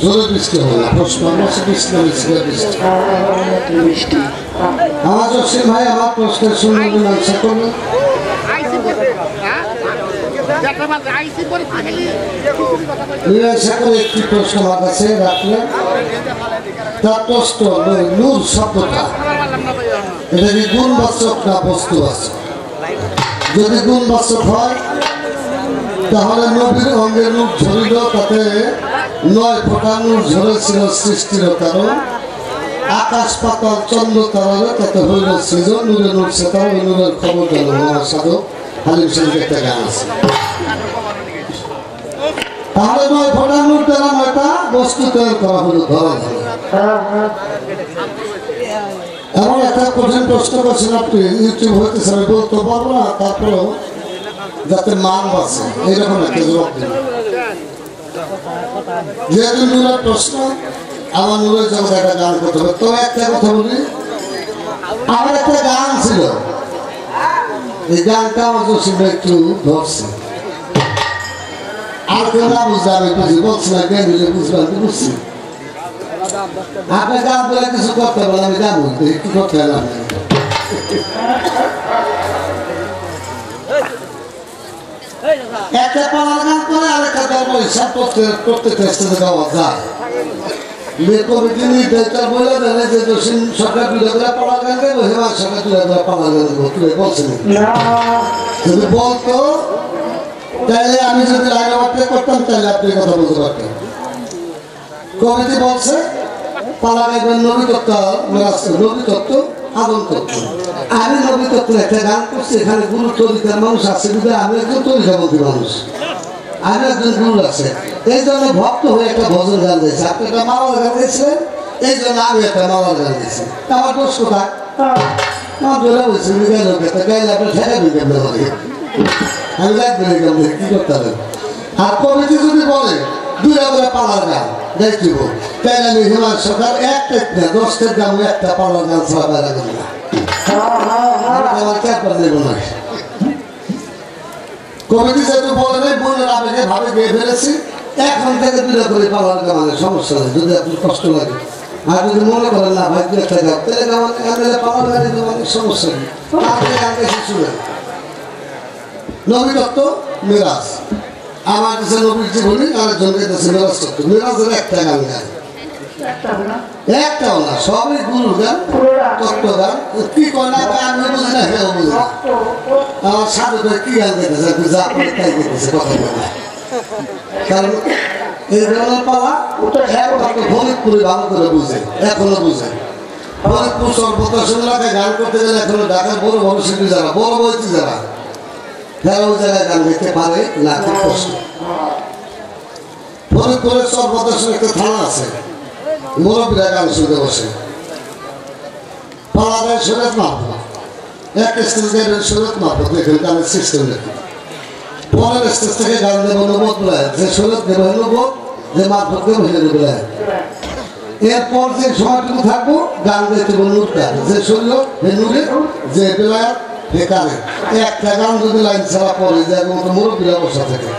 [SPEAKER 1] জোরে বৃষ্টি হবে না প্রশ্ন বৃষ্টি আমার জসিম ভাই আমার প্রশ্নের শুনে মীমাংসা করবেন মীমাংসা করে একটি প্রশ্ন আমার কাছে রাখলেন তত্ত্বস্থ নূর শব্দটা এটা কি গুণবাচক না বস্তুবাচক যদি গুণবাচক হয় তাহলে নবীর অঙ্গের নূর ঝরিল তাতে 9 ফোঁটা নূর ঝরেছিল সৃষ্টির কারণ আকাশ পাতাল চন্দ্র তারারে তাতে হইল সৃজন নূরে নূর সে তার ওই নূরের খবর গেল আমার সাধক হালিম শরীফ একটা গান আছে তাহলে 9 ফোঁটা নূর দ্বারা 9টা বস্তু তৈরি করা হলো ধরা ধরে এমন একটা কঠিন প্রশ্ন করছেন আপনি ইউটিউব হইতেছে আমি বলতে পারবো না তারপরেও যাতে মান বাঁচে এইরকম একটা জবাব দিন যেহেতু নূরের প্রশ্ন আমার নূরের জগতে একটা গান করতে হবে তো একটা কথা বলি আমার একটা গান ছিল এই গানটা আমার জসিম একটু ধরছে আর কেউ না বুঝতে আমি বুঝি বলছি না জ্ঞান দিলে বুঝবো আমি বুঝছি আপনি গান বলে কিছু করতে বলে আমি যাবো কি করতে এলাম একটা পালার গান করে আরেকটা ধর্ম হিসাব প্রত্যেকটা স্টেজে গাওয়া যায় কমিটি নির্ধারিত বলে দেয় যে দক্ষিণ সরকার বিরোধীরা পালার গান দেবো হিমাল সরকার বিরোধীরা পালার গান দেবো তুই বলছেন যদি বলতো তাহলে আমি যদি লাইন ওয়ার্কে করতাম তাহলে আপনি কথা বলতে পারতেন কমিটি বলছে পালা গাইবেন নবী তত্ত্ব নবী তত্ত্ব আদম তত্ত্ব আমি নবী তত্ত্ব একটা গান করছি এখানে গুরু তরিকার মানুষ আছে কিন্তু আমি একজন তরিকাবতী মানুষ আমি একজন গুরু আছে এই জন্য ভক্ত হয়ে একটা ভজন গান দিয়েছে আপনি একটা মামার গান দিয়েছিলেন এই জন্য আমি একটা মামার গান দিয়েছি আমার দোষ কোথায় আমার দোলা বলছি গাইল গাইলে আপনার ঠেকা দিবেন আমি গাইবেন কি করতে হবে আর কমিটি যদি বলে 2 করে পালার গান গাইতেব তাইলে আমি হিমাল সরকার একটা 10টা গ্রাম একটা পালার গান ছাড়া বাইরে গেল না আমার ক্যাপার দেব না কমিটি যেহেতু বলে নেই বললেন আপনাকে ভাবে গিয়ে ফেলেছি এখন থেকে 2 করে পালার গান মানে সমস্যা নেই যদি আপনার কষ্ট লাগে আর যদি মনে করেন না ভাই 2 একটা গান তাহলে আমাদের পালার গান অনেক সমস্যা নেই আপনি গান গেছি শুনেন নবী তত্ত্ব মিরাজ আমার কাছে নবীর জীবনী আরেকজনকে কাছে মেরাজ তত্ত্ব মিরাজের একটা গান গায় একটাও না সবই গুরুর গান তত্ত্ব গান কি করে না আমি বুঝি না কেউ বুঝি না আমার সাধু কি গান গেতেছে আপনি যা করে তাই গেতেছে কথা বলে কারণ এই গানের পালা একমাত্র ফরিদপুরে ভালো করে বুঝে এখনো বুঝে ফরিদপুর সর্বপ্রথম এলাকায় গান করতে গেলে এখনো ঢাকার বড় ভবিষ্যৎ যারা বড় বইতে যারা তারা ওই জায়গায় গান গাইতে পারে না খুব কষ্ট ফরিদপুরের সর্বপ্রথম একটা থানা আছে মুরব্বীরা গান শুনতে বসে পালাদের সুরত মাহফুজ এক স্টেজ গাইবেন সুরত মাহফুজ দেখেন গানের সিস্টেম দেখেন পরের স্টেজ থেকে গান দেব নবদ বলায় যে সুরত দেব নবদ যে মাহফুজ দেব হেরে বলায় এরপর যে সময়টুকু থাকবো গান গাইতে বল নুরটা যে শরীর হে নুরে যে বেলায় হে কারে একটা গান যদি লাইন ছাড়া পরে যে মতো মুরব্বীরা বসা থাকে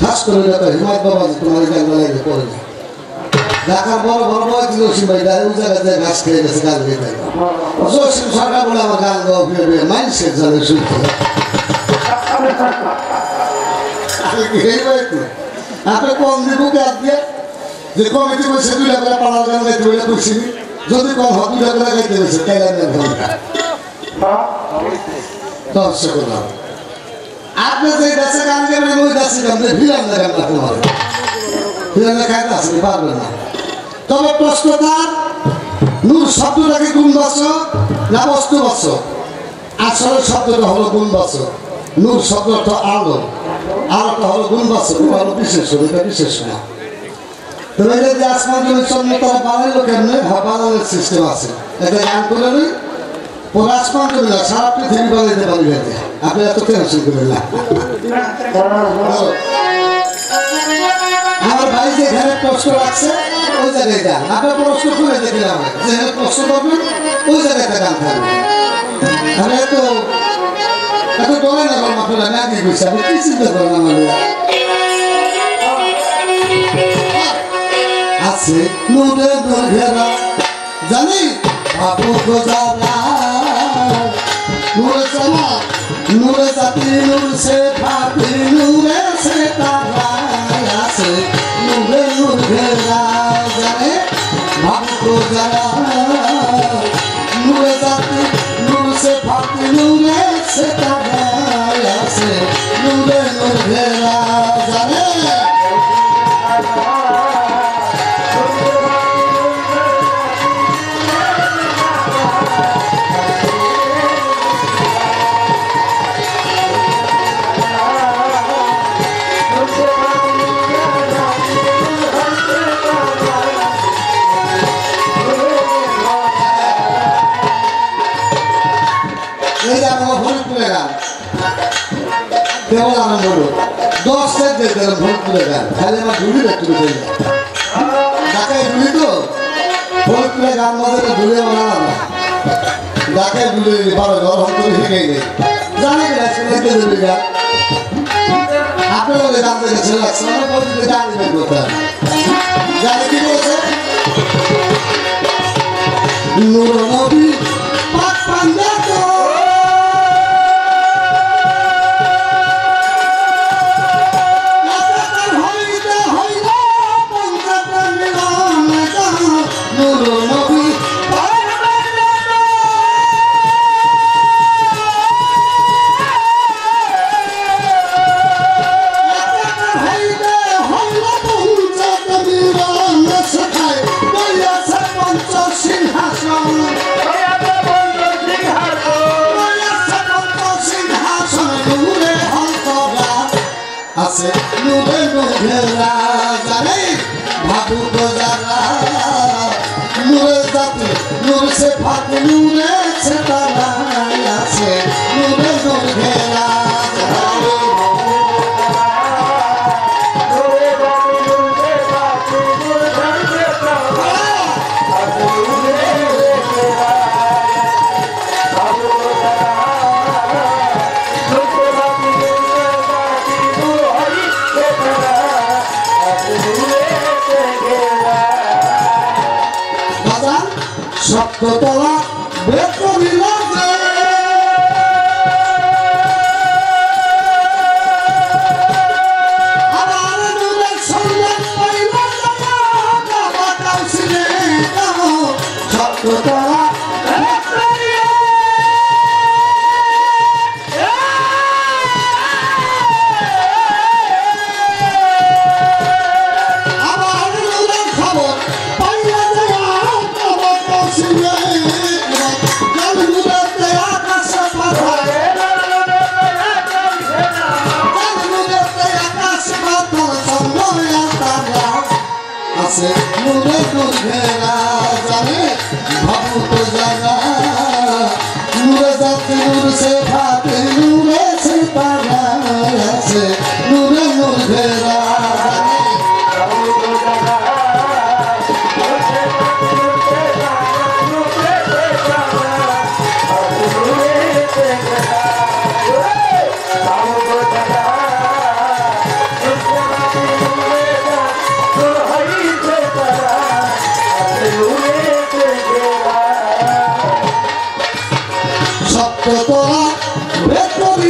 [SPEAKER 1] ঠাস করে দেখো হিমায়ত বাবা যে তোমার গান লাইনে পড়ে না ঢাকার বড় বড় বয় জসিম ভাই ওই জায়গায় ঘাস খেয়ে গেছে গান গেতে জসিম সরকার বলে আমার গান গাওয়া ফিরে মাইন্ডসেট জানে শুনতে আপনি কম দিব গাছ দিয়ে যে কমিটি বলছে 2 করে পালার গান গাইতে বলে খুশি যদি কম 2 করে গাইতে বলছে তাই আমি দর্শক
[SPEAKER 2] আপনি যে দেশে গান গাবেন ওই দেশে গান ভিলাম না গান রাখতে পারে ভিলামে খাইতে আসলে পারবে না তবে প্রশ্ন তার নূর শব্দটাকে গুণবাচক না বস্তুবাচক আসলে শব্দটা হলো গুণবাচক নূর শব্দটা আলো আলোটা হলো গুণবাচক হলো বিশেষ এটা বিশেষ না তবে এটা যে আসমান জমির চন্দ্র তারা বানাইলো কেমনে বানানোর সিস্টেম আছে একটা গান করে নিই পুরো আসমান জমি না সারা পৃথিবী বানাইতে পারি আপনি এত টেনশন করবেন না আমার ভাই যেখানে প্রশ্ন রাখছে ওই জায়গায় গান আপনার প্রশ্ন করে দেখলাম যেখানে প্রশ্ন করবেন ওই জায়গায় গান থাকবে আমি এত ডরে না বললাম আপনারা আমি আগে গেছি আপনি কি চিন্তা করেন আমাদের আছে নূরে নূর ঘেরা জানি বাবু গোজারা নূরে চালা নূরে জাতি নূর সে ফাটি নূরে সে তারা আছে নূরে নূর ঘেরা জানে বাবু গোজারা নূরে জাতি নূর সে ফাটি নূরে সে তারা আছে নূরে নূর ঘেরা জানে কেমন আনন্দ হলো 10 সেট দেখলাম ভোজপুরের গান খালি আমার ঝুলি দেখতে পেয়ে ঢাকায় ঝুলি তো ভোজপুরের গান বাজারে ঝুলি আমার আলাদা ঢাকায় ঝুলি ভালো ঘর হল করে শিখে নেই জানি কিনা শুনতে ঝুলি গান আপনারা গান দেখেছেন আমার পরিচিত গান বের করতে হবে জানি কি বলছে নূর নবী পাক পান্ডা আছে নূরে নূরেরা জানে বাবু গোজারা নূরে জাতি নূর সে ফাটি নূরে সে তারা আছে নূরে নূরেরা সপ্ততলা বেতনি লাগে আমার নূরের সন্ধান পাইলা বাবা কাউসিলে সপ্ততলা আছে নূরে নূর ঘেরা জানে বাবু তো জানা নূরে জাতি নূর সে ফাটে নূরে সে তারা আছে নূরে নূর ঘেরা সপ্ততলা বেতনি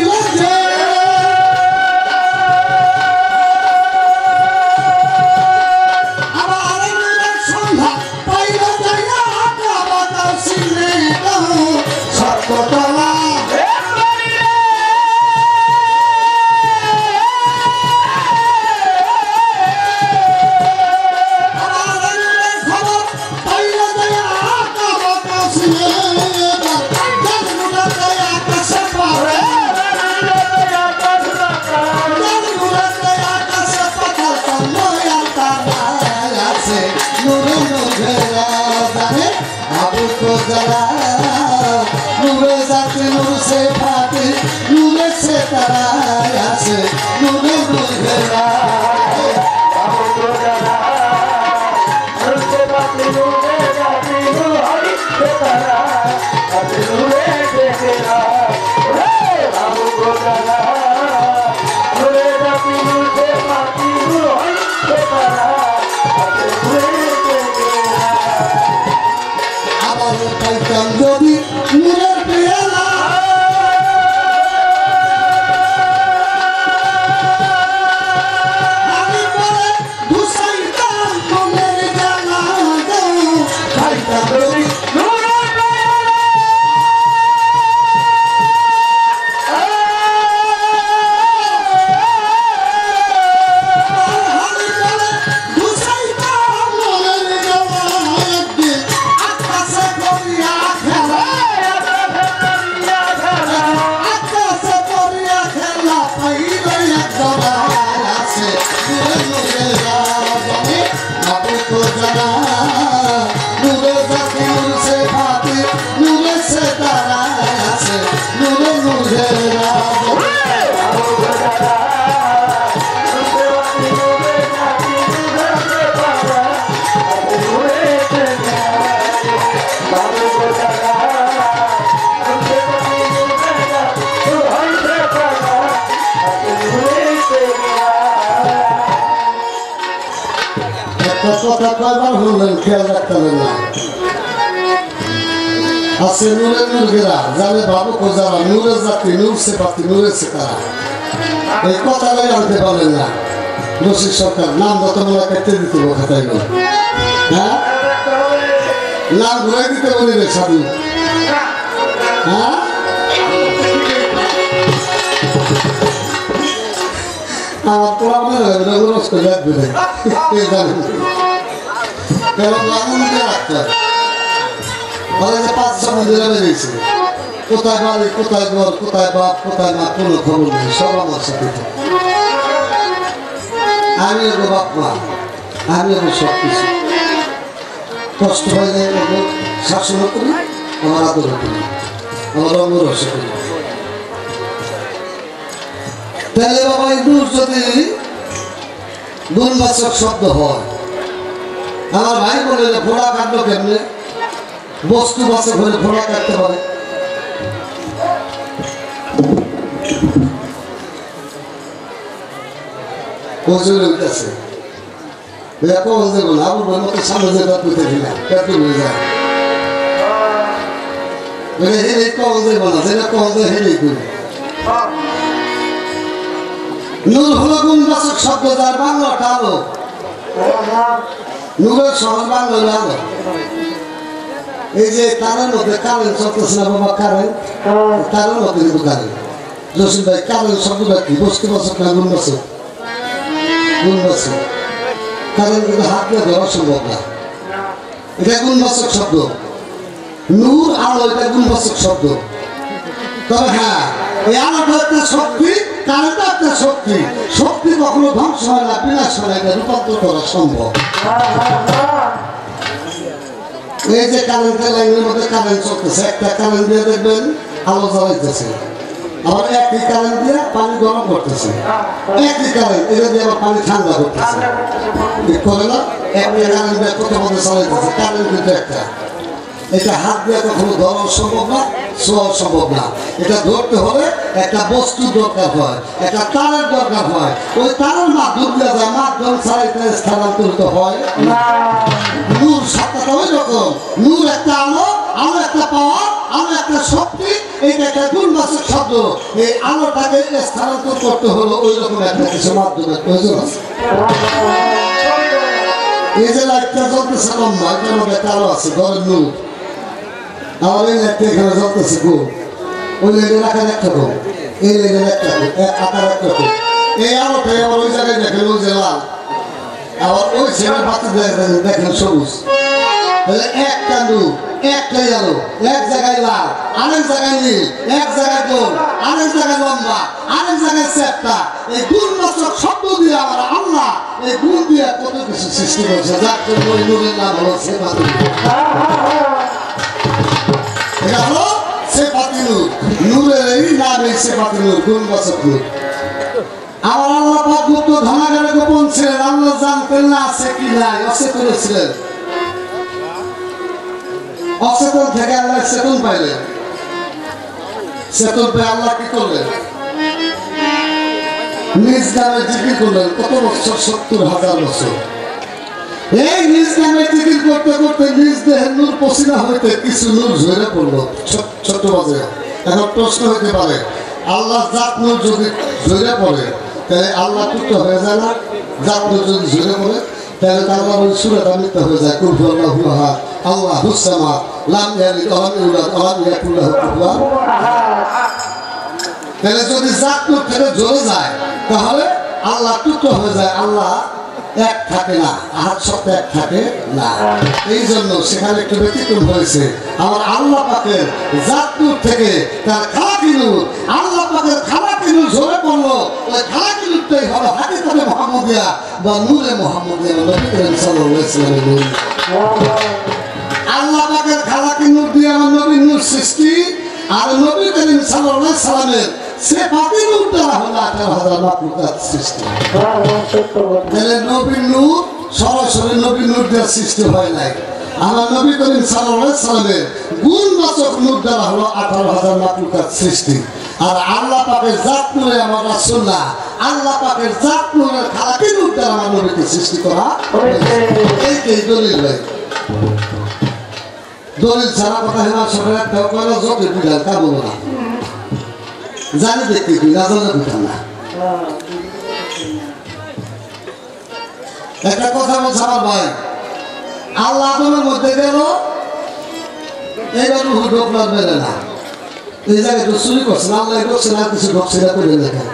[SPEAKER 2] জানা নূরে জাতি নূর সে ফাতি নূরে সে তারা আছে নূরে নূরে কথা কয়বার বললেন খেয়াল রাখতে হবে না আছে নূরে নূরেরা জানে বাবু কোজারা নূরের জাতি নূর সে পাতি নূরের সে তারা এই কথাটাই আনতে পারলেন না রশিদ সরকার নাম গতমূলা কেটে দিতে খাতায় হ্যাঁ নাম ঘুরে দিতে বলি রে সাধু হ্যাঁ আমার তোরা মনে হয় রস করে রাখবে জানেন কারণ লাগুন দিয়ে রাখতে হয় বলে যে 5-6 মন্দিরে বেরিয়েছে কোথায় বাড়ি কোথায় ঘর কোথায় বাপ কোথায় মা কোনো খবর নেই সব আমার সাথে আমি ওর বাপ মা আমি ওর সব কিছু কষ্ট হয়ে যায় শাসনও করি আমার আদরও করি আমার অঙ্গরসও করি তাহলে বাবা ইন্দুর যদি গুণবাচক শব্দ হয় আমার ভাই বলে যে ফোড়া কাটলো কেমনে বস্তু বাচক হলে ফোড়া কাটতে পারে কজুরে উঠেছে কল দেব না আবুর মতো সামনে যেটা পুঁতে দিলাম পেটে হয়ে যায় হেরে কল দেব না যেটা কল দেয় হেরেই করি নূর হলো গুণবাচক শব্দ যার বাংলাটা আলো নূরের সহজ বাংলা আলো এই যে তারের মধ্যে কারেন্ট চলতেছে না বাবা কারেন্ট তারের মধ্যে কিন্তু কারেন্ট জসিম ভাই কারেন্ট শব্দটা কি বস্তু বাচক না গুণবাচক গুণবাচক কারেন্ট কিন্তু হাত দিয়ে ধরা সম্ভব না এটা গুণবাচক শব্দ নূর আলো এটা গুণবাচক শব্দ তবে হ্যাঁ এই আলোটা একটা শক্তি কারেন্টটা একটা শক্তি শক্তি কখনো ধ্বংস হয় না বিনাশ হয় না এটা রূপান্তর করা সম্ভব এই যে কারেন্টের লাইনের মধ্যে কারেন্ট চলতেছে একটা কারেন্ট দিয়ে দেখবেন আলো জ্বালাইতেছে আবার একই কারেন্ট দিয়ে পানি গরম করতেছে একই কারেন্ট এটা দিয়ে আবার পানি ঠান্ডা করতেছে ঠিক করে না একই কারেন্ট দিয়ে কত মধ্যে চালাইতেছে কারেন্ট কিন্তু একটা এটা হাত দিয়ে কখনো ধরা সম্ভব না ছোঁয়া সম্ভব না এটা ধরতে হলে একটা বস্তুর দরকার হয় একটা তারের দরকার হয় ওই তারের মাধ্যম দিয়ে যায় মাধ্যম ছাড়া এটা স্থানান্তরিত হয় নূর সত্তাটা ওই রকম নূর একটা আলো আলো একটা পাওয়ার আলো একটা শক্তি এটা একটা গুণবাচক শব্দ এই আলোটাকে স্থানান্তর করতে হলো ওই রকম একটা কিছু মাধ্যমের প্রয়োজন আছে এই যে লাইটটা জ্বলতেছে লম্বা এটার মধ্যে একটা আলো আছে ঘরের নূর আমার এই লাইটটা এখানে জ্বলতেছে গো ওই লাইটের আকার একটা গো এই লাইটের একটা আকার একটা গো এই আলোটাই আবার ওই জায়গায় দেখেন ওই যে লাল আবার ওই ছেলের পাত্র দেখেন সবুজ তাহলে একটা নূর একটাই আলো এক জায়গায় লাল আরেক জায়গায় নীল এক জায়গায় গোল আরেক জায়গায় লম্বা আরেক জায়গায় চ্যাপ্টা এই গুণবাচক শব্দ দিয়ে আমার আল্লাহ এই গুণ দিয়ে কত কিছু সৃষ্টি করেছে যার জন্য ওই নূরের নাম হলো সেফাতুল এটা হলো সেফাতুল নূর নূরের এই নাম এই সেফাতুল নূর গুণবাচক নূর আমার আল্লাহ পাক গুপ্ত ধনাগারে গোপন ছিলেন আল্লাহ জানতেন না আছে কি নাই অচেতন ছিলেন অচেতন থেকে আল্লাহ চেতন পাইলেন চেতন পেয়ে আল্লাহ কি করলেন নিজ নামে জিকির করলেন কত বছর 70,000 বছর এই নিজ নামে জিকির করতে করতে নিজ দেহের নূর পসিনা হইতে কিছু নূর ঝরে পড়লো ছোট বাজে এখন প্রশ্ন হইতে পারে আল্লাহ জাত নূর যদি ঝরে পড়ে তাহলে আল্লাহ টুকটা হয়ে যায় না জাত নূর যদি ঝরে পড়ে তাহলে আল্লাহ ওই সূরাটা মিথ্যা হয়ে যায় কুল হুয়াল্লাহু আহাদ আল্লাহুস সামাদ লাম ইয়ালিদ ওয়া লাম ইউলাদ ওয়া লাম ইয়াকুল লাহু কুফুয়ান তাহলে যদি জাত নূর থেকে জ্বলে যায় তাহলে আল্লাহ টুকটা হয়ে যায় আল্লাহ এক থাকে না আহাদ শব্দ এক থাকে না এই জন্য সেখানে একটু ব্যতিক্রম হয়েছে আমার আল্লাহ পাকের জাত নূর থেকে তার খালাকি নূর আল্লাহ পাকের খালাকি নূর ঝরে পড়লো ওই খালাকি নূরটাই হলো হাকিকাতে মুহাম্মদিয়া বা নূরে মুহাম্মদিয়া নবী করিম সাল্লাল্লাহু আলাইহি ওয়াসাল্লামের নূর আল্লাহ পাকের খালাকি নূর দিয়ে আমার নবীর নূর সৃষ্টি আর নবী করিম সাল্লাল্লাহু আলাইহি ওয়াসাল্লামের সিফাতি নূর দ্বারা হলো 18,000 মাখলুকাত সৃষ্টি তাহলে নবীর নূর সরাসরি নবীর নূর দিয়ে সৃষ্টি হয় নাই আমার নবী করিম সাল্লাল্লাহু আলাইহি ওয়াসাল্লামের গুণবাচক নূর দ্বারা হলো 18,000 মাখলুকাত সৃষ্টি আর আল্লাহ পাকের জাত নূরে আমার রাসূলুল্লাহ আল্লাহ পাকের জাত নূরের খালাকি নূর দ্বারা আমার নবীকে সৃষ্টি করা এই দলিল ভাই দলিল ছাড়া কথা হেমা সবাই একটা কয়লা যত বিড়াল তা বলো না জানি দেখতে তুই না জানলে বুঝতাম না একটা কথা বলছে আমার ভাই আল্লাহ আদমের মধ্যে গেল এইবার রুহু ঢোকলার বেড়ে না এই জায়গায় তো চুরি করছে না আল্লাহ ঢুকছে না কিছু ঢুকছে না করে দেখেন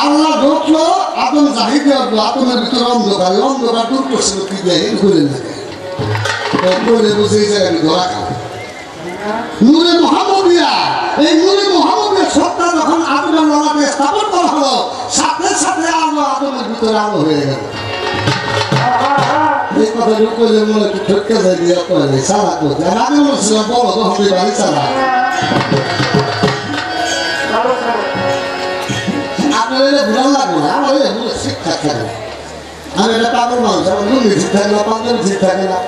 [SPEAKER 2] আল্লাহ ঢুকলো আদম জাহিদ আদমের ভিতরে অন্ধকার অন্ধকার দূর করছিল কি দেয় করে দেখে করে বুঝে এই জায়গায় ধরা খায় নূরে মুহাম্মদিয়া এই নূরে মুহাম্মদিয়া সত্তা যখন আদমের লালাকে স্থাপন করা হলো সাথে সাথে আলো আদমের ভিতরে আলো হয়ে গেল এই কথা কইলে মনে একটু ঠকে যায় দিয়ে কইলে সারা করতে আর আমি বলছিলাম বড় তো হবে বাড়ি সারা আপনার এটা ভুলান লাগবে না আমার এগুলো শিক্ষা থাকে আমি এটা পাগল মানুষ আমার লুঙ্গি ঠিক থাকে না পাঞ্জাবি ঠিক থাকে না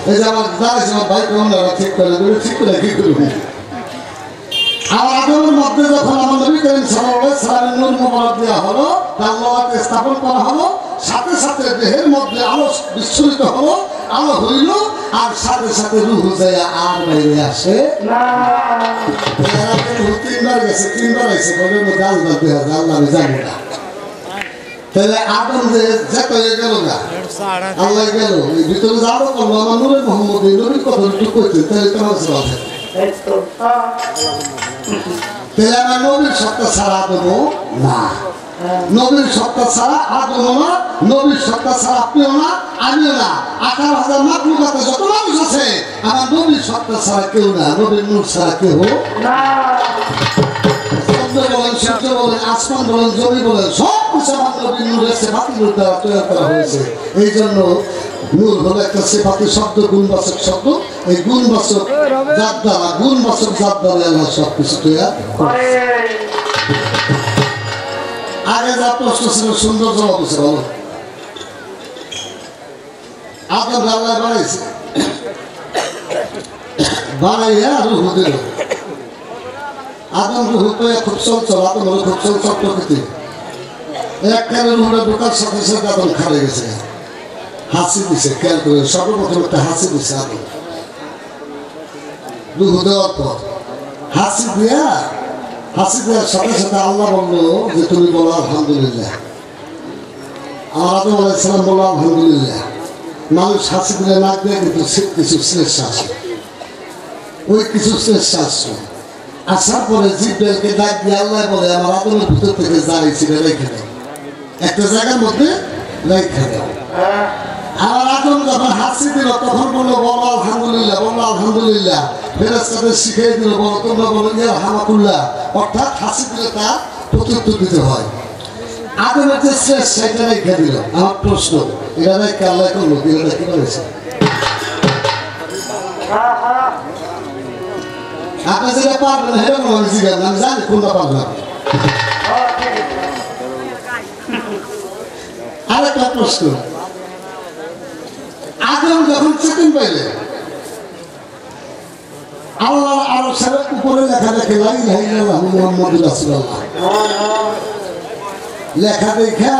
[SPEAKER 2] এই যে আমার দাঁড়িয়েছে আমার ভাই কমরা ঠিক করে ঠিক করে কি করবো আর আদমের মধ্যে যখন আমার নবী করিম সাল্লাল্লাহু আলাইহি ওয়াসাল্লামের নূর মুবারক দেওয়া হলো তার লোহাকে স্থাপন করা হলো সাথে সাথে দেহের মধ্যে আলো বিচ্ছুরিত হলো আলো হইল আর সাথে সাথে রূহ যায় আর বাইরে আসে না তিনবার গেছে তিনবার এসে ঘরের মধ্যে আল্লাহ দেওয়া আল্লাহ আমি জানি না তাহলে আদম যে যেত হয়ে গেল না আল্লাহ গেল এই ভিতরে যাবো করলো আমার নূরে মোহাম্মদ এই নবীর কথা একটু করতে তাহলে তোমার তাহলে আমার নবীর সত্তা ছাড়া আদমও না নবীর সত্তা ছাড়া আদমও না নবীর সত্তা ছাড়া আপনিও না আমিও না 18,000 মাখলুকাতে যত মানুষ আছে আমার নবীর সত্তা ছাড়া কেউ না নবীর নূর ছাড়া কেউ না বলেন সূর্য বলেন আসমান বলেন জমি বলেন সব কিছু আমার নবীর নূরের সিফাতি নূর দ্বারা তৈরি করা হয়েছে এই জন্য নূর হলো একটা সিফাতি শব্দ গুণবাচক শব্দ এই গুণবাচক জাত দ্বারা গুণবাচক জাত দ্বারা আল্লাহ সব কিছু তৈরি করে আগে যা প্রশ্ন ছিল সুন্দর জবাব আছে বলো আদম আল্লাহ বানাইছে বানাইয়া রূহ দিল আদম রূহ তো খুব চঞ্চল আদম হলো খুব চঞ্চল প্রকৃতি একখানে রূহটা ঢোকার সাথে সাথে আদম খারে গেছে হাসি দিছে খেয়াল করে সর্বপ্রথম একটা হাসি দিছে আদম রূহ দেওয়ার পর হাসি দেওয়ার সাথে সাথে আল্লাহ বললো যে তুমি বলো আলহামদুলিল্লাহ আমার আদম আলাইহিস সালাম বললো আলহামদুলিল্লাহ মানুষ হাসি দিলে নাক দেয় কিন্তু কিছু শ্রেষ্ঠ আসে ওই কিছু শ্রেষ্ঠ আসছে আসার পরে জিব্রাইলকে ডাক দিয়ে আল্লাহ বলে আমার আদমের ভিতর থেকে জানিয়েছিল রেখে দাও একটা জায়গার মধ্যে রেখে দাও আমার আদম যখন হাসি দিল তখন বললো বলো আলহামদুলিল্লাহ ফেরেশতাদের শিখিয়ে দিল বলো তোমরা বলো ইয়ারহামাকুল্লাহ অর্থাৎ হাসি দিলে তার প্রত্যুত্তর দিতে হয় আদমের যে শেষ সেটা রেখে দিল আমার প্রশ্ন এটা রেখে আল্লাহ করলো এটা কি বলেছে আপনি যেটা পারবেন সেরকম আমি জিজ্ঞাসা আমি জানি কোনটা পারবেন আরেকটা প্রশ্ন আদম যখন চেতন পাইলে আল্লাহ আরো সারা উপরে লেখা দেখে লা ইলাহা ইল্লাল্লাহু মুহাম্মাদুর রাসূলুল্লাহ লেখা দেখা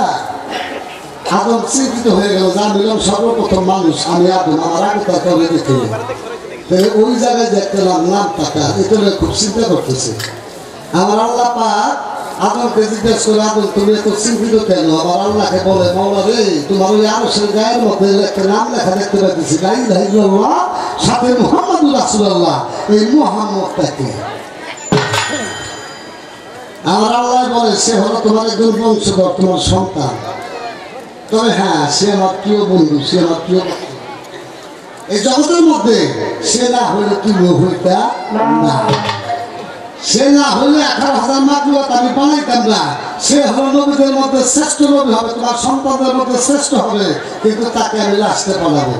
[SPEAKER 2] আদম চিন্তিত হয়ে গেল জানলাম সর্বপ্রথম মানুষ আমি আদম আমার আগে তা করে দেখে ওই জায়গায় দেখতে নাম টাকা এটা খুব চিন্তা করতেছে আমার আল্লাহ পাক আদমকে জিজ্ঞেস করে আদম তুমি এত চিন্তিত কেন আমার আল্লাহকে বলে মাওলা রে তোমার ওই আরশের গায়ের মধ্যে একটা নাম লেখা দেখতে পাচ্ছি লা ইলাহা ইল্লাল্লাহ সাথে মুহাম্মাদুর রাসূলুল্লাহ এই মুহাম্মদটাকে আমার আল্লাহ বলে সে হলো তোমার একজন বংশধর তোমার সন্তান তবে হ্যাঁ সে আমার প্রিয় বন্ধু সে আমার প্রিয় এই জগতের মধ্যে সে না হইলে তুমিও হইতা না, সে না হইলে 18,000 মাকলুকাত আমি বানাইতাম না। সে হলো নবীদের মধ্যে শ্রেষ্ঠ নবী হবে, তোমার সন্তানদের মধ্যে শ্রেষ্ঠ হবে, কিন্তু তাকে আমি লাস্টে বানাবো।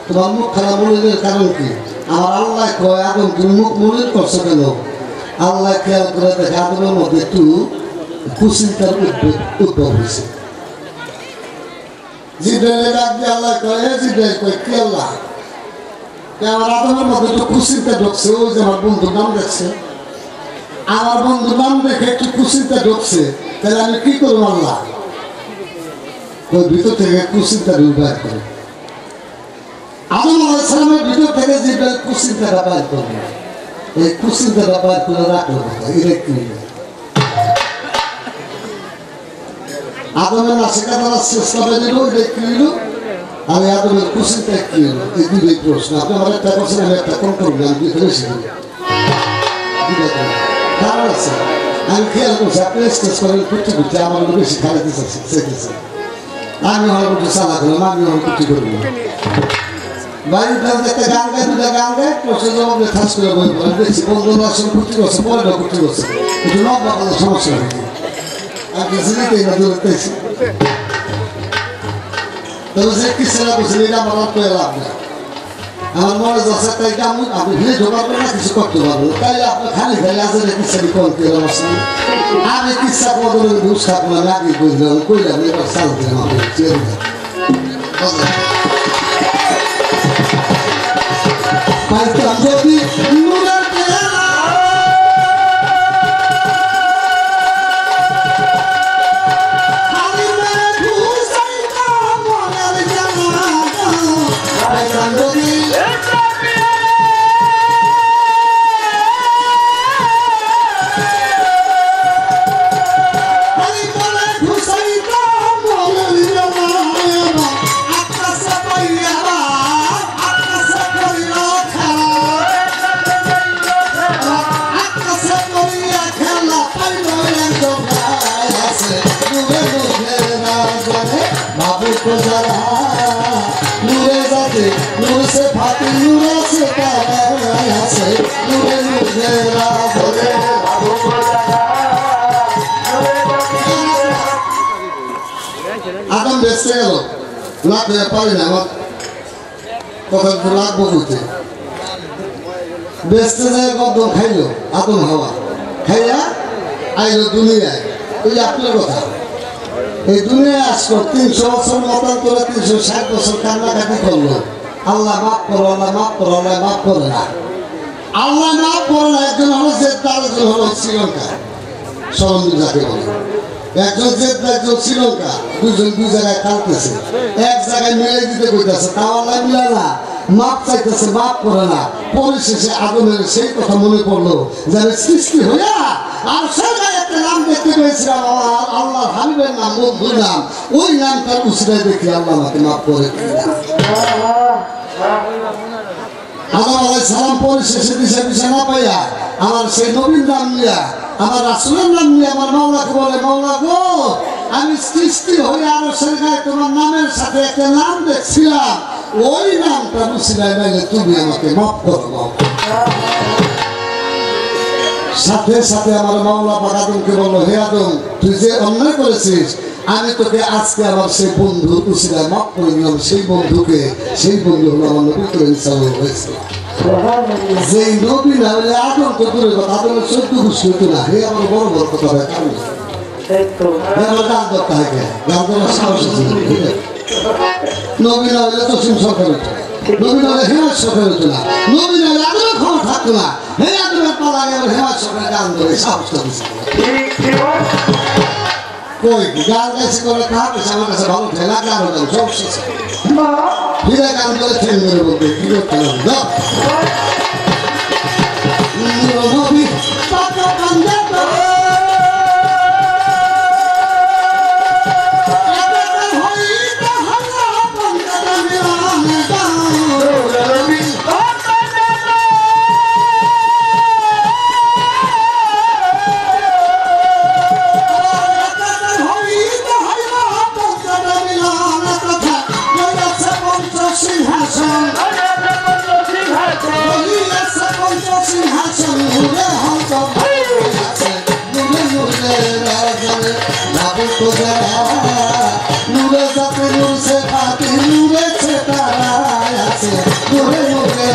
[SPEAKER 2] তোমার মুখ খারাপ মলিনের কারণ কি? আমার আল্লাহ কয় আদম তুমি মুখ মলিন করছো কেন? আল্লাহ খেয়াল করে দেখে আদমের মধ্যে একটু কুচিন্তার উদ্ভব হয়েছে। জিব্রাইল ডাক দিয়ে আল্লাহ কয় জিব্রাইল কয় কি আল্লাহ আমার আদমের মধ্যে একটু কুচিন্তা ঢুকছে, ওই যে আমার বন্ধুর নাম দেখছে, আমার বন্ধুর নাম দেখে একটু কুচিন্তা ঢুকছে, তাহলে আমি কি করবো আল্লাহ? ওই ভিতর থেকে কুচিন্তা বের করে আদম আলাইহিস সালামের ভিতর থেকে জিব্রাইল কুচিন্তাটা বের করবে, এই কুচিন্তাটা বের করে রাখলো এটা কি? আদমের নাসিকা দ্বারা চেষ্টা বেরিয়ে ওইটা কি হইল, আমি আদমের কুচিন্তা কি হলো? এই দুটোই প্রশ্ন। আপনি আমার একটা করছেন, আমি একটা কম করবো, আমি দুটো বেশি করি। কারণ আছে আমি খেয়াল করছি আপনি স্টেজ করেন কুটি কুটি আমার বেশি খাইতে চাইতেছে, আমি হয়তো একটু চালা করলাম, আমি হয়তো কুটি করবো বাড়িতে একটা গান গায়ে দুটা গান গায়ে প্রশ্ন জবাব দিয়ে ঠাস করে বই পড়ে দেখছি বন্ধুরা আসলে কুটি করছে, পরেটা কুটি করছে, একটু লম্বা করলে সমস্যা হয়নি, আমি কিছু নিতেই না দূরে পেয়েছি। তবে যে কিসেরা বলছেন এটা আমার অর্থ লাভ না, আমার মনে যাচ্ছে তাই আপনি ভিড়ে ঢোকার না কিছু করতে পারবো, তাই আপনি খালি খালি আসলে কিসের কল করে বসেন, আমি কিসা কদলে ঘুষ থাকবো না, আগে বুঝলাম কইলাম এবার চাল দিলাম আমি পাইতাম যদি নুরের পেলা আমি ঘুষাইতাম মনের জানা পাইতাম যদি नूर से फाती नूर से पाया से नूरे नूरे राज़े आदम बेचते गেল লাখ হয়ে পারি না আমার কথা লাখ বলতে বেচতে যায় কদম খাইলো আদম হাওয়া খাইয়া আইলো দুনিয়ায়, ওই আপনার কথা এই দুনিয়ায় আসলো 300 বছর মতন করে 360 বছর কান্নাকাটি করলো, আল্লাহ মাফ করো, আল্লাহ মাফ করো, আল্লাহ মাফ করে না, আল্লাহ মাফ করে না। একজন হলো জেদ্দা, একজন হলো শ্রীলঙ্কা, সরম যাকে বলে, একজন জেদ্দা একজন শ্রীলঙ্কা, দুজন দুই জায়গায় কাঁদতেছে, এক জায়গায় মিলাই দিতে কইতেছে, তাও আল্লাহ মিলা না, মাপ চাইতেছে, মাপ করে না। পরিশেষে আদমের সেই কথা মনে পড়লো যে আমি সৃষ্টি হইয়া আর সেখানে একটা নাম দেখতে পেয়েছিলাম, আল্লাহ হাবিবের নাম, বন্ধুর নাম, ওই নামটার উচিলায় দেখি আল্লাহ আমাকে মাফ করে আদম আলাইহিস সালাম পরিশেষে দিশা না পাইয়া আমার সেই নবীর নাম নিয়া, আমার রাসূলের নাম নিয়ে আমার মাওলাকে বলে, মাওলা গো আমি সৃষ্টি হয়ে আরো সেখানে তোমার নামের সাথে একটা নাম দেখছিলাম, ওই নামটা উচিলায় নাইলে তুমি আমাকে মাফ করো। সাথে সাথে আমার মাওলা পাক আদমকে বলল, হে আদম তুই যে অন্যায় করেছিস আমি তোকে আজকে আমার সেই বন্ধু উচিলায় মাফ করে দিলাম। সেই বন্ধুকে, সেই বন্ধু হলো আমার নবী করিম সাল্লাল্লাহু আলাইহি ওয়াসাল্লাম। যেই নবী না হলে আদম তো দূরে কথা, আদমের 14 গোষ্ঠী হতো না, হে আমার বড় বড় কথা হয় কারণ গান ধরতে হয়, গান ধরার সাহস ছিল। নবী না হলে তো সিম সরকার হতো, নবী না হলে হেমাজ সরকার হতো না, নবী না হলে আদমের ক্ষমা থাকতো না, হে আদমের পালা গেল হেমাজ সরকার গান ধরে সাহসটা দিচ্ছে। কই গান গাইছে করে কার কাছে, আমার কাছে ভালো ঠেলা গান হতো সমস্যা ছিল, ফিরে গান করে ঠেল মেরে বলতে কি করতে হবে নবী পাকা কান্দে সিংহাসন को जरा नूरे जाते नूर से बाती नूरे से तारा से नूरे नूरे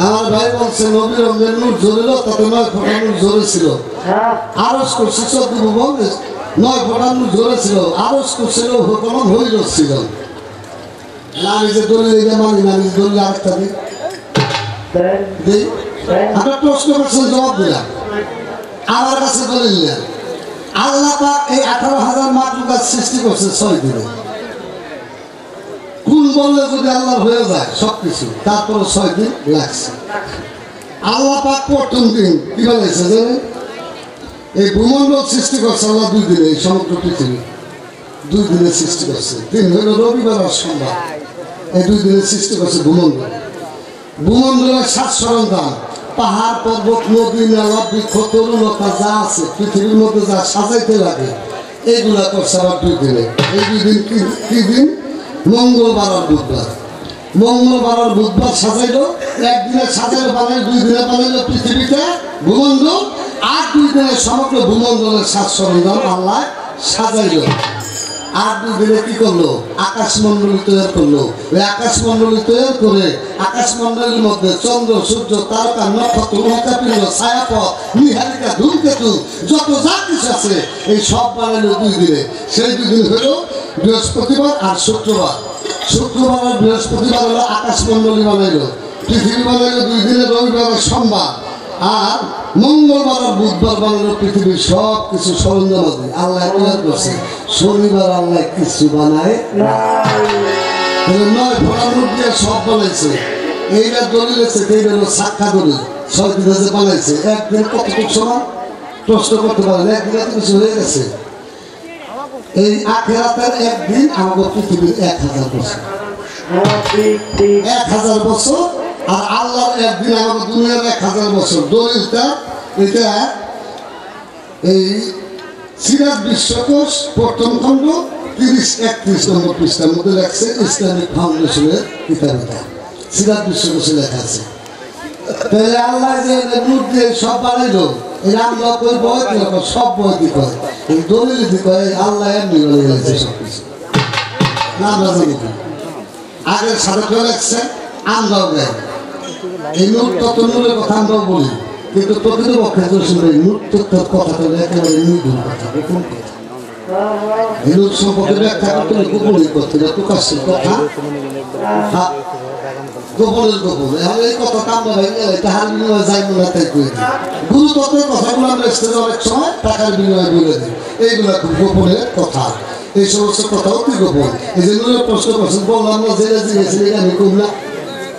[SPEAKER 2] আমার ভাই বলছে নবীর রঙের নূর জ্বলিল তাতে 9 ফোঁটা নূর জ্বলেছিল আরস করছে 14 বলে 9 ফোঁটা নূর জ্বলেছিল আরস করছিল হুকুম হইল ছিল আমি যে দলিল মানি না আমি দলিল আরেকটা দিই আপনার প্রশ্ন করছেন জবাব দিলাম আমার কাছে দলিল নেন আল্লাহ পাক এই 18,000 মাতৃকার সৃষ্টি করছে 6 দিনে কোন বললে যদি আল্লাহ হয়ে যায় সবকিছু তারপরে 6 দিন লাগছে আল্লাহ পাক প্রথম দিন কি বলেছে জানেন এই ভূমণ্ডল সৃষ্টি করছে আল্লাহ 2 দিনে এই সমগ্র পৃথিবী 2 দিনে সৃষ্টি করছে দিন হলো রবিবার আর সোমবার এই 2 দিনে সৃষ্টি করছে ভূমণ্ডলের 7 সরঞ্জাম পাহাড় পর্বত নদী নালা বৃক্ষ তরুণতা যা আছে পৃথিবীর মধ্যে যা সাজাইতে লাগে এইগুলা করছে আবার 2 দিনে এই 2 দিন কি দিন মঙ্গলবার আর বুধবার মঙ্গলবার আর বুধবার সাজাইলো একদিনে সাজাইলো বানাই 2 দিনে বানাইলো পৃথিবীতে ভূমণ্ডল আর 2 দিনে সমগ্র ভূমণ্ডলের 7 সরঞ্জাম আল্লাহ সাজাইলো আর 2 দিনে কি করলো আকাশমণ্ডলী তৈরি করলো ওই আকাশমণ্ডলী তৈরি করে আকাশমণ্ডলীর মধ্যে চন্দ্র সূর্য তারকা নক্ষত্র মহাকাশপিণ্ড ছায়াপথ নীহারিকা ধূমকেতু যত যা কিছু আছে এই সব বানাইলো 2 দিনে সেই 2 দিন হলো বৃহস্পতিবার আর শুক্রবার শুক্রবার আর বৃহস্পতিবার হলো আকাশমণ্ডলী বানাইলো পৃথিবী বানাইলো 2 দিনে রবিবার আর সোমবার আর মঙ্গলবার আর বুধবার বানানো পৃথিবীর সব কিছু সরঞ্জাম আছে আল্লাহ তৈরি করছে শনিবার আল্লাহ কিছু বানায় না 9 ফোঁটা নূর দিয়ে সব বানাইছে এইটা দলিল আছে এইটা হলো সাক্ষা দলিল 6 দিনে যে বানাইছে একদিন কতটুকু সময় প্রশ্ন করতে পারেন একদিন এত কিছু হয়ে গেছে এই আখিরাতের একদিন আমাদের পৃথিবীর 1000 বছর 1000 বছর আর আল্লাহর একদিন আমাদের দুনিয়ার 1000 বছর দলিলটা এটা এই সিরাত বিশ্বকোষ প্রথম খণ্ড 30-31 নম্বর পৃষ্ঠার মধ্যে লেখছে ইসলামিক ফাউন্ডেশনের কিতাবটা সিরাত বিশ্বকোষে লেখা আছে তাহলে আল্লাহ যে নূর দিয়ে সব বানাইলো এই আল্লাহ কই বয় সব বয় দি কয় এই দলিল দি কয় আল্লাহ এমনি বলে গেছে সব কিছু না আমরা জানি আগে সাধক লেখছে আমরাও দেয় এই নূর তত্ত্ব নূরের কথা আমরাও বলি কিন্তু প্রকৃতপক্ষে শুনে নূর তত্ত্বের কথাটা একেবারে নির্ভুল কথা গোপন কথা এই নূর সম্পর্কে ব্যাখ্যা করতে গোপনই করতে প্রকাশের কথা গোপনের গোপন এখন এই কথাটা আমরা তাহার বিনিময়ে যাই মনে তাই করে দিই গুরুতত্ত্বের কথাগুলো আমরা স্টেজে অনেক সময় টাকার বিনিময়ে বলে দিই এইগুলো খুব গোপনের কথা এই সমস্ত কথা অতি গোপন এই যে নূরের প্রশ্ন করছেন বললাম না জেলে জিগেছি আমি কম না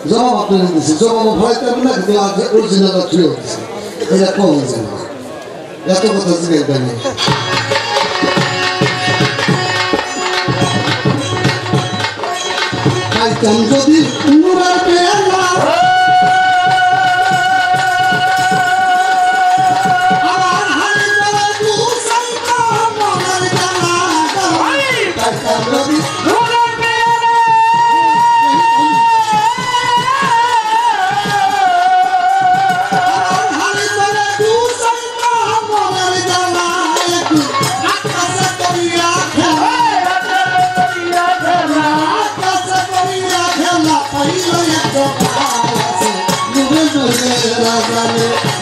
[SPEAKER 2] জবাব আপনাকে দিচ্ছি জবাব ভয় করবেন না কিন্তু অরিজিনাল ফ্রি হচ্ছে এটা কম হয়েছে এত কথা জিজ্ঞেস দেন পাইতাম যদি নূরের পেয়ালা আমার হাড়ি গলা গুছাইতো মনের জ্বালা পাইতাম যদি নূরের পেয়ালা আমার হাড়ি গলা গুছাইতো মনের জ্বালা আকাশে করিয়া খেলা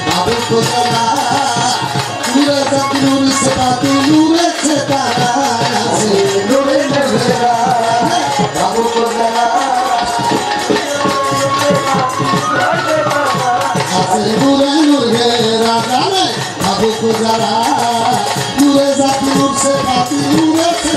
[SPEAKER 2] बाबू को जला नूरे जाती नूर से बाती नूरे से तारा से नूरे नूरेरा बाबू को जला आसे नूरे नूरेरा जाने बाबू को जला नूरे जाती नूर से बाती नूरे से